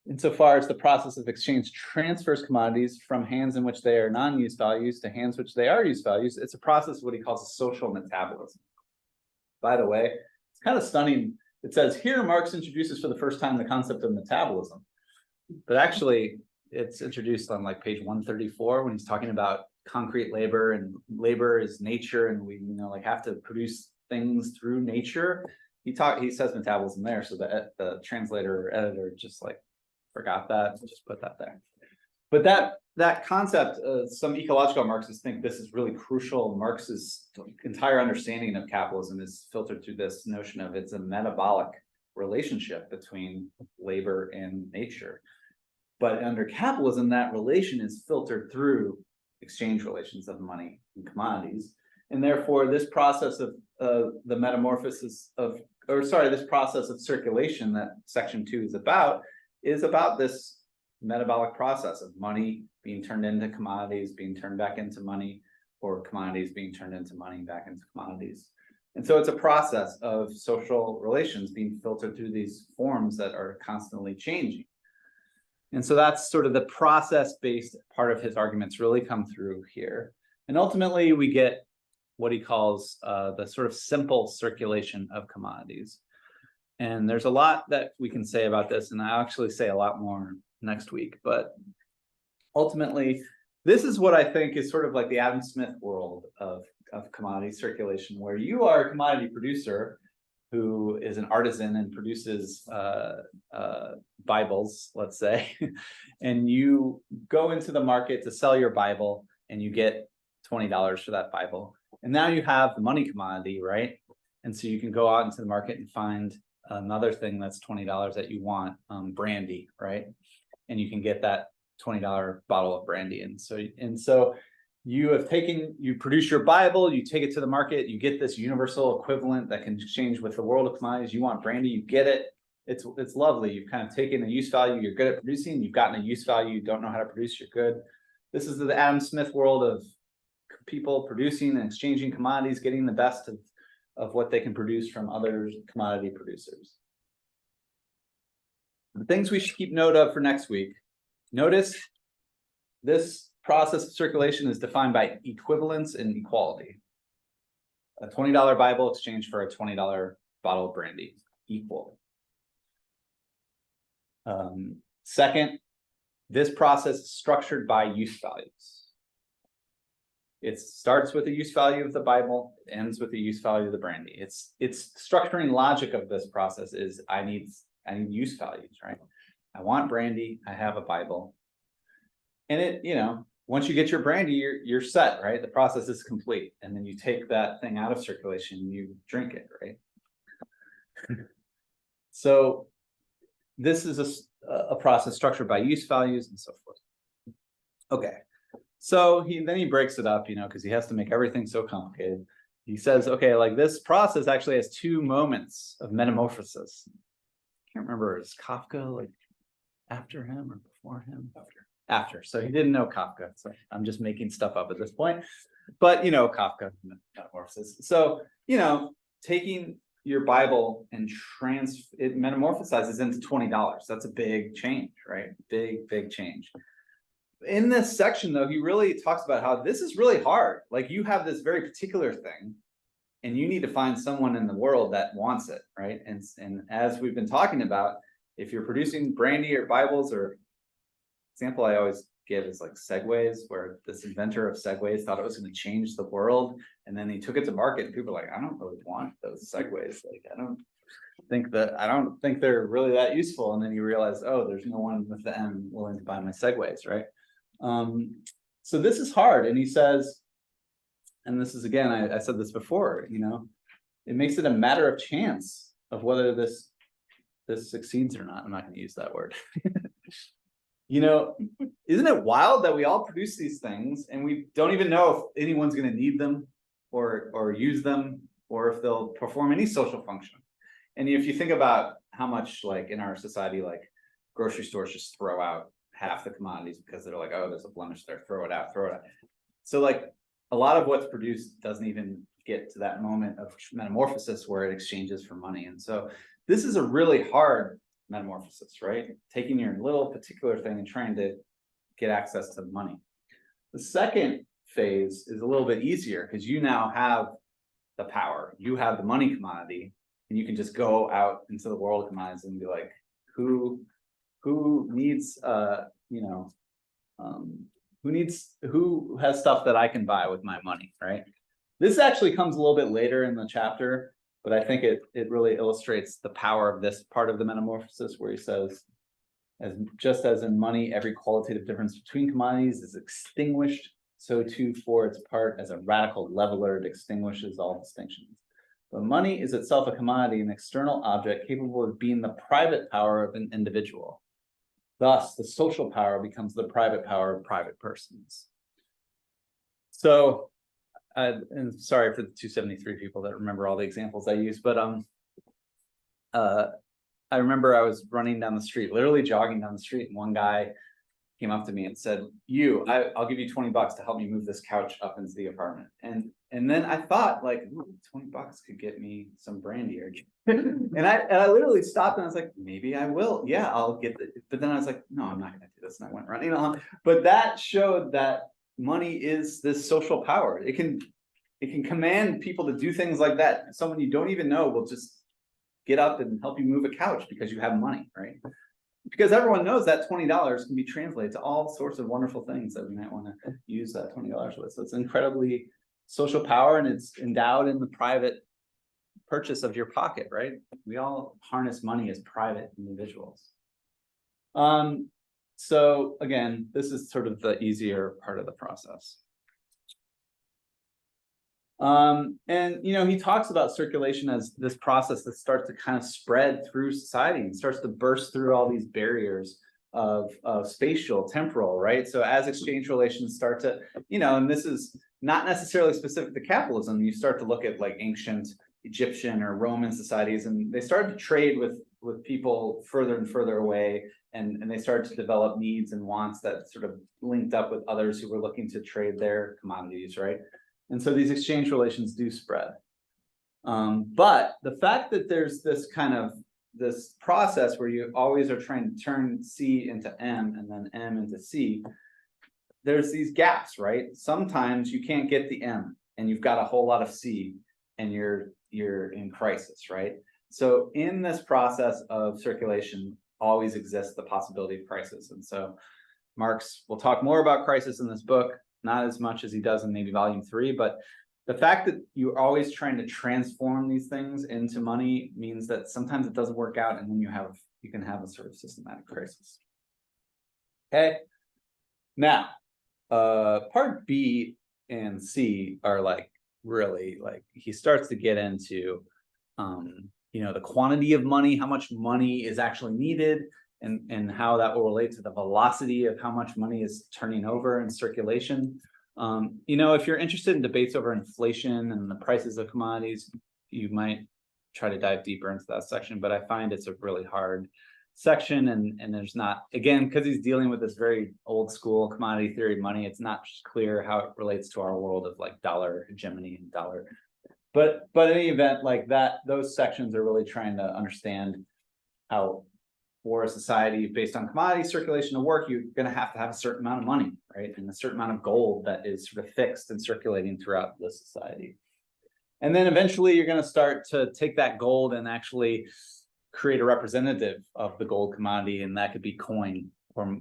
insofar as the process of exchange transfers commodities from hands in which they are non-use values to hands which they are use values, it's a process of what he calls a social metabolism. By the way, it's kind of stunning. It says here Marx introduces for the first time the concept of metabolism, but actually it's introduced on like page 134 when he's talking about concrete labor, and labor is nature, and we like have to produce things through nature. He says metabolism there, so the translator or editor just like forgot that, just put that there. But that concept, some ecological Marxists think this is really crucial. Marx's entire understanding of capitalism is filtered through this notion of it's a metabolic relationship between labor and nature. But under capitalism, that relation is filtered through exchange relations of money and commodities. And therefore, this process of the metamorphosis of, this process of circulation that section 2 is about this metabolic process of money being turned into commodities, being turned back into money, or commodities being turned into money, back into commodities. And so it's a process of social relations being filtered through these forms that are constantly changing. And so that's sort of the process-based part of his arguments really come through here. And ultimately, we get what he calls the sort of simple circulation of commodities. And there's a lot that we can say about this, and I'll actually say a lot more next week. But ultimately, this is what I think is sort of like the Adam Smith world of commodity circulation, where you are a commodity producer who is an artisan and produces Bibles, let's say, and you go into the market to sell your Bible and you get $20 for that Bible. And now you have the money commodity, right? And so you can go out into the market and find another thing that's $20 that you want, brandy, right? And you can get that $20 bottle of brandy. And so you produce your Bible, you take it to the market, you get this universal equivalent that can exchange with the world of commodities. You want brandy, you get it. It's lovely. You've kind of taken a use value, you're good at producing, you've gotten a use value, you don't know how to produce, you're good. This is the Adam Smith world of people producing and exchanging commodities, getting the best of what they can produce from other commodity producers. The things we should keep note of for next week. Notice this process of circulation is defined by equivalence and equality. A $20 Bible exchanged for a $20 bottle of brandy, equal. Second, this process is structured by use values. It starts with the use value of the Bible, ends with the use value of the brandy. It's structuring logic of this process is I need use values, right? I want brandy, I have a Bible. And once you get your brandy, you're set, right? The process is complete. And then you take that thing out of circulation and you drink it, right? So this is a process structured by use values and so forth. Okay. So he breaks it up, because he has to make everything so complicated. He says, okay, like this process actually has two moments of metamorphosis. I can't remember, is Kafka like after him or before him? After. So he didn't know Kafka. So I'm just making stuff up at this point. But Kafka metamorphosis. So, taking your Bible and it metamorphosizes into $20. That's a big change, right? Big change. In this section, though, he really talks about how this is really hard. Like you have this very particular thing, and you need to find someone in the world that wants it, right? And as we've been talking about, if you're producing brandy or Bibles, or example I always give is like Segways, where this inventor of Segways thought it was going to change the world, and then he took it to market, and people are like, I don't really want those Segways. Like I don't think they're really that useful. And then you realize, oh, there's no one with the M willing to buy my Segways, right? So this is hard. And he says, and this is, again, I said this before, it makes it a matter of chance of whether this this succeeds or not. I'm not gonna use that word. You know, isn't it wild that we all produce these things and we don't even know if anyone's gonna need them or use them, or if they'll perform any social function. And if you think about how much, like, in our society, like, grocery stores just throw out half the commodities because they're like, oh, there's a blemish there, throw it out. So, like, a lot of what's produced doesn't even get to that moment of metamorphosis where it exchanges for money. And so this is a really hard metamorphosis, right? Taking your little particular thing and trying to get access to money. The second phase is a little bit easier because you now have the power, you have the money commodity, and you can just go out into the world of commodities and be like, who needs who has stuff that I can buy with my money, right? This actually comes a little bit later in the chapter, but I think it really illustrates the power of this part of the metamorphosis, where he says, just as in money, every qualitative difference between commodities is extinguished, so too for its part, as a radical leveler, it extinguishes all distinctions. But money is itself a commodity, an external object capable of being the private power of an individual. Thus, the social power becomes the private power of private persons. So, and sorry for the 273 people that remember all the examples I use, but I remember I was running down the street, literally jogging down the street, and one guy came up to me and said, I'll give you $20 to help me move this couch up into the apartment. And then I thought, like, $20 could get me some brandy or and I literally stopped and I was like, maybe I will. Yeah, I'll get it. But then I was like, no, I'm not gonna do this. And I went running on. But that showed that money is this social power. It can command people to do things like that. Someone you don't even know will just get up and help you move a couch because you have money, right? Because everyone knows that $20 can be translated to all sorts of wonderful things that we might want to use that $20 with. So it's incredibly social power, and it's endowed in the private purchase of your pocket, right? We all harness money as private individuals. So again, this is sort of the easier part of the process. And he talks about circulation as this process that starts to kind of spread through society and starts to burst through all these barriers of spatial, temporal, right? So as exchange relations start to, and this is not necessarily specific to capitalism, you start to look at like ancient Egyptian or Roman societies, and they started to trade with people further and further away, and they started to develop needs and wants that sort of linked up with others who were looking to trade their commodities, right? And so these exchange relations do spread. But the fact that there's this this process where you always are trying to turn C into M and then M into C, there's these gaps, right? Sometimes you can't get the M and you've got a whole lot of C and you're in crisis, right? So in this process of circulation always exists the possibility of crisis. And so Marx will talk more about crisis in this book, not as much as he does in maybe volume 3, but the fact that you're always trying to transform these things into money means that sometimes it doesn't work out, and then you can have a sort of systematic crisis. Okay. Now, part B and C are like really like he starts to get into the quantity of money, how much money is actually needed, and how that will relate to the velocity of how much money is turning over in circulation. If you're interested in debates over inflation and the prices of commodities, you might try to dive deeper into that section, but I find it's a really hard section, and there's not, again, because he's dealing with this very old school commodity theory money, it's not clear how it relates to our world of like dollar hegemony and dollar. But in any event, like that, those sections are really trying to understand how, for a society based on commodity circulation to work, you're going to have a certain amount of money, right? And a certain amount of gold that is sort of fixed and circulating throughout the society. And then eventually you're going to start to take that gold and actually create a representative of the gold commodity, and that could be coin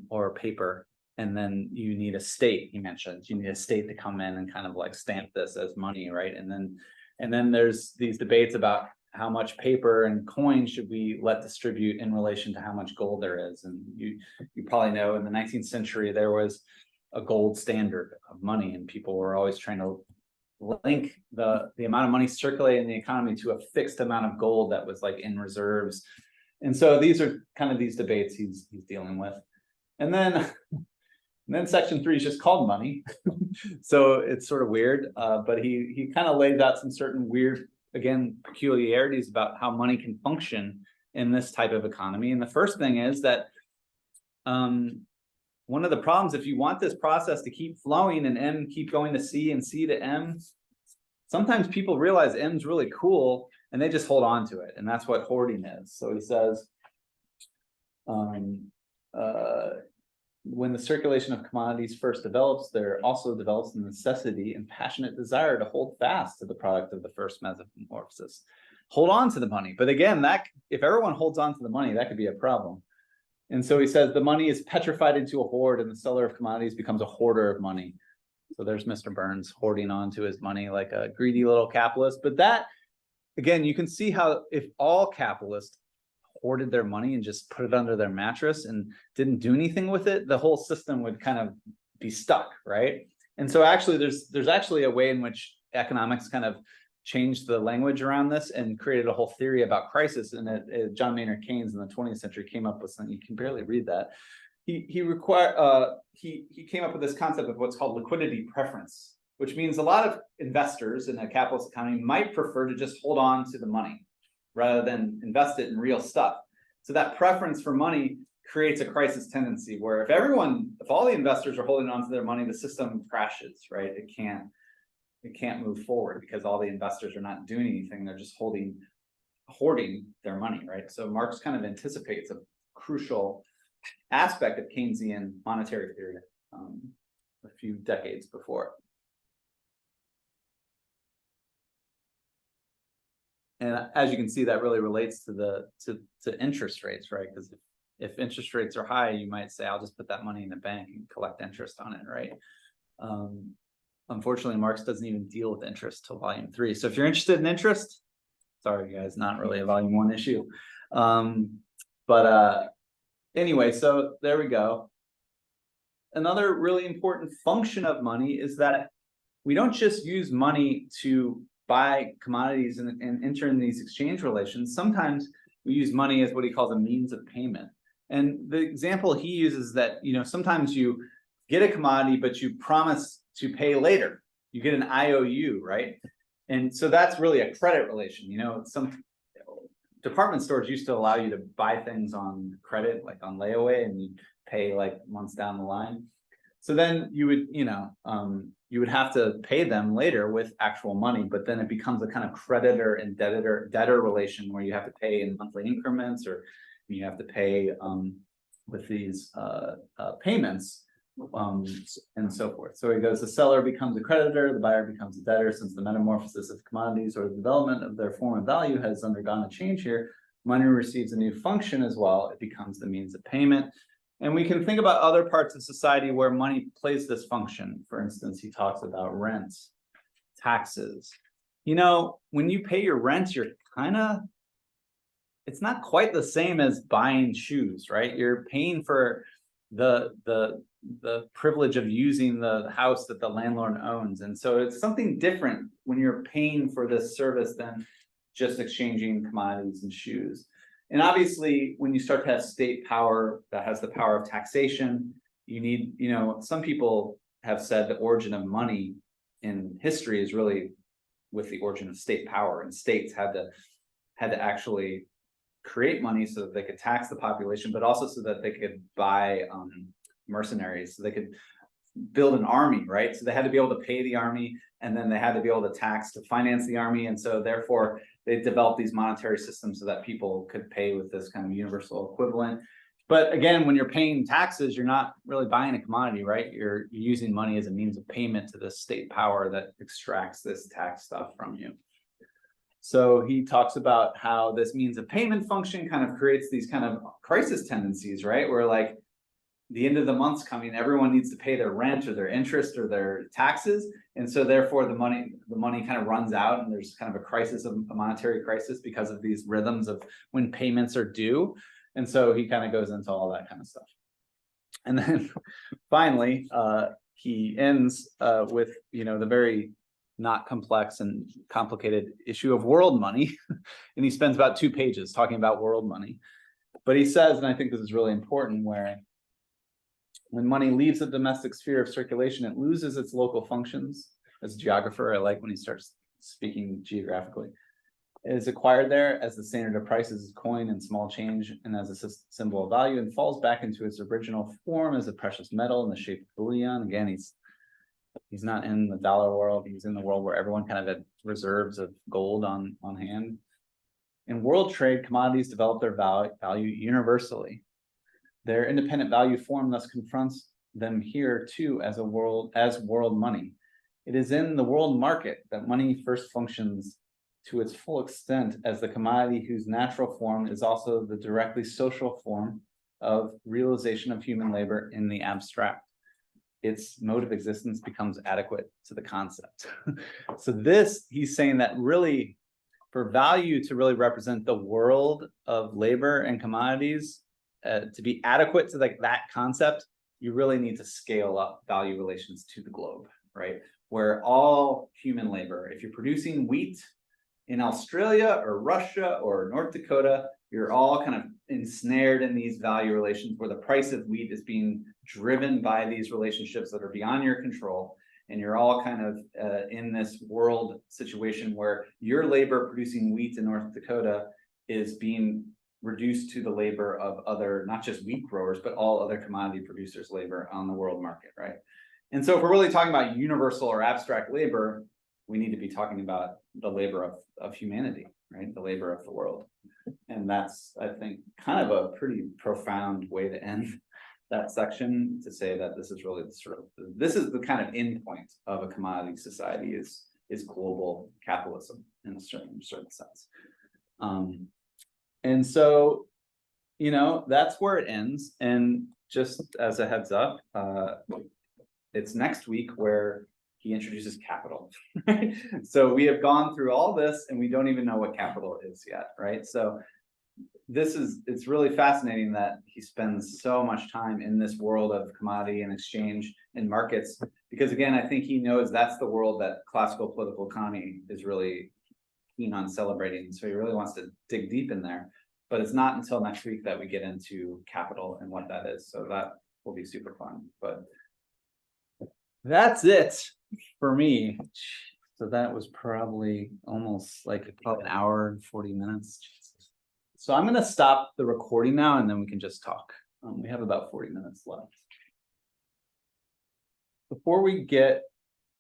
or paper. And then you need a state, he mentions. You need a state to come in and kind of like stamp this as money, right? And then there's these debates about how much paper and coin should we let distribute in relation to how much gold there is. And you probably know in the 19th century, there was a gold standard of money, and people were always trying to link the amount of money circulating in the economy to a fixed amount of gold that was like in reserves. And so these are kind of these debates he's dealing with. And then section 3 is just called money. So it's sort of weird, but he kind of lays out some certain weird, again, peculiarities about how money can function in this type of economy. And the first thing is that one of the problems, if you want this process to keep flowing and M keep going to C and C to M, sometimes people realize M's really cool and they just hold on to it. And that's what hoarding is. So he says, when the circulation of commodities first develops, there also develops the necessity and passionate desire to hold fast to the product of the first metamorphosis. Hold on to the money. But again, that if everyone holds on to the money, that could be a problem. And so he says the money is petrified into a hoard and the seller of commodities becomes a hoarder of money. So there's Mr. Burns hoarding on to his money like a greedy little capitalist. But that, again, you can see how if all capitalists hoarded their money and just put it under their mattress and didn't do anything with it, the whole system would kind of be stuck, right? And so actually there's actually a way in which economics kind of changed the language around this and created a whole theory about crisis. And John Maynard Keynes in the 20th century came up with something, you can barely read that. He came up with this concept of what's called liquidity preference, which means a lot of investors in a capitalist economy might prefer to just hold on to the money rather than invest it in real stuff. So that preference for money creates a crisis tendency where if all the investors are holding on to their money, the system crashes, right? It can't move forward because all the investors are not doing anything. They're just hoarding their money, right? So Marx kind of anticipates a crucial aspect of Keynesian monetary theory a few decades before. And as you can see, that really relates to interest rates, right? Because if interest rates are high, you might say, I'll just put that money in the bank and collect interest on it, right? Unfortunately, Marx doesn't even deal with interest till volume 3. So if you're interested in interest, sorry guys, not really a volume 1 issue. Anyway, so there we go. Another really important function of money is that we don't just use money to buy commodities and enter in these exchange relations. Sometimes we use money as what he calls a means of payment. And the example he uses that, sometimes you get a commodity, but you promise to pay later. You get an IOU, right? And so that's really a credit relation. Some department stores used to allow you to buy things on credit, like on layaway, and you pay like months down the line. So then you would have to pay them later with actual money, but then it becomes a kind of creditor and debtor relation where you have to pay in monthly increments, or you have to pay with these payments and so forth. So he goes, the seller becomes a creditor, the buyer becomes a debtor. Since the metamorphosis of commodities or the development of their form of value has undergone a change here, money receives a new function as well. It becomes the means of payment. And we can think about other parts of society where money plays this function. For instance, he talks about rents, taxes. When you pay your rent, you're it's not quite the same as buying shoes, right? You're paying for the privilege of using the house that the landlord owns. And so it's something different when you're paying for this service than just exchanging commodities and shoes. And obviously, when you start to have state power that has the power of taxation, you need, some people have said the origin of money in history is really with the origin of state power, and states had to actually create money so that they could tax the population, but also so that they could buy mercenaries, so they could build an army, right? So they had to be able to pay the army, and then they had to be able to tax to finance the army. And so therefore they developed these monetary systems so that people could pay with this kind of universal equivalent. But again, when you're paying taxes, you're not really buying a commodity, right? You're using money as a means of payment to the state power that extracts this tax stuff from you. So he talks about how this means of payment function kind of creates these kind of crisis tendencies, right? Where like the end of the month's coming, everyone needs to pay their rent or their interest or their taxes. And so therefore the money kind of runs out, and there's kind of a crisis, a monetary crisis, because of these rhythms of when payments are due. And so he kind of goes into all that kind of stuff. And then finally, he ends with, the very not complex and complicated issue of world money. And he spends about 2 pages talking about world money. But he says, and I think this is really important, where when money leaves the domestic sphere of circulation, it loses its local functions. As a geographer, I like when he starts speaking geographically. It is acquired there as the standard of prices, coin and small change, and as a symbol of value, and falls back into its original form as a precious metal in the shape of bullion. Again, he's not in the dollar world. He's in the world where everyone kind of had reserves of gold on hand. In world trade, commodities develop their value universally. Their independent value form thus confronts them here too as world money. It is in the world market that money first functions to its full extent as the commodity whose natural form is also the directly social form of realization of human labor in the abstract. Its mode of existence becomes adequate to the concept. So this, he's saying that really, for value to really represent the world of labor and commodities, to be adequate to that concept, you really need to scale up value relations to the globe, right? Where all human labor, if you're producing wheat in Australia or Russia or North Dakota, you're all kind of ensnared in these value relations where the price of wheat is being driven by these relationships that are beyond your control. And you're all kind of in this world situation where your labor producing wheat in North Dakota is being reduced to the labor of other, not just wheat growers, but all other commodity producers' labor on the world market, right? And so if we're really talking about universal or abstract labor, we need to be talking about the labor of humanity, right? The labor of the world. And that's, I think, kind of a pretty profound way to end that section, to say that this is really this is the kind of endpoint of a commodity society is global capitalism in a certain sense. And so, that's where it ends. And just as a heads up, it's next week where he introduces capital. Right? So we have gone through all this and we don't even know what capital is yet, right? So it's really fascinating that he spends so much time in this world of commodity and exchange and markets, because again, I think he knows that's the world that classical political economy is really keen on celebrating. So he really wants to dig deep in there, but it's not until next week that we get into capital and what that is. So that will be super fun, but that's it for me. So that was probably almost like an hour and 40 minutes. Jesus. So I'm going to stop the recording now and then we can just talk. We have about 40 minutes left. Before we get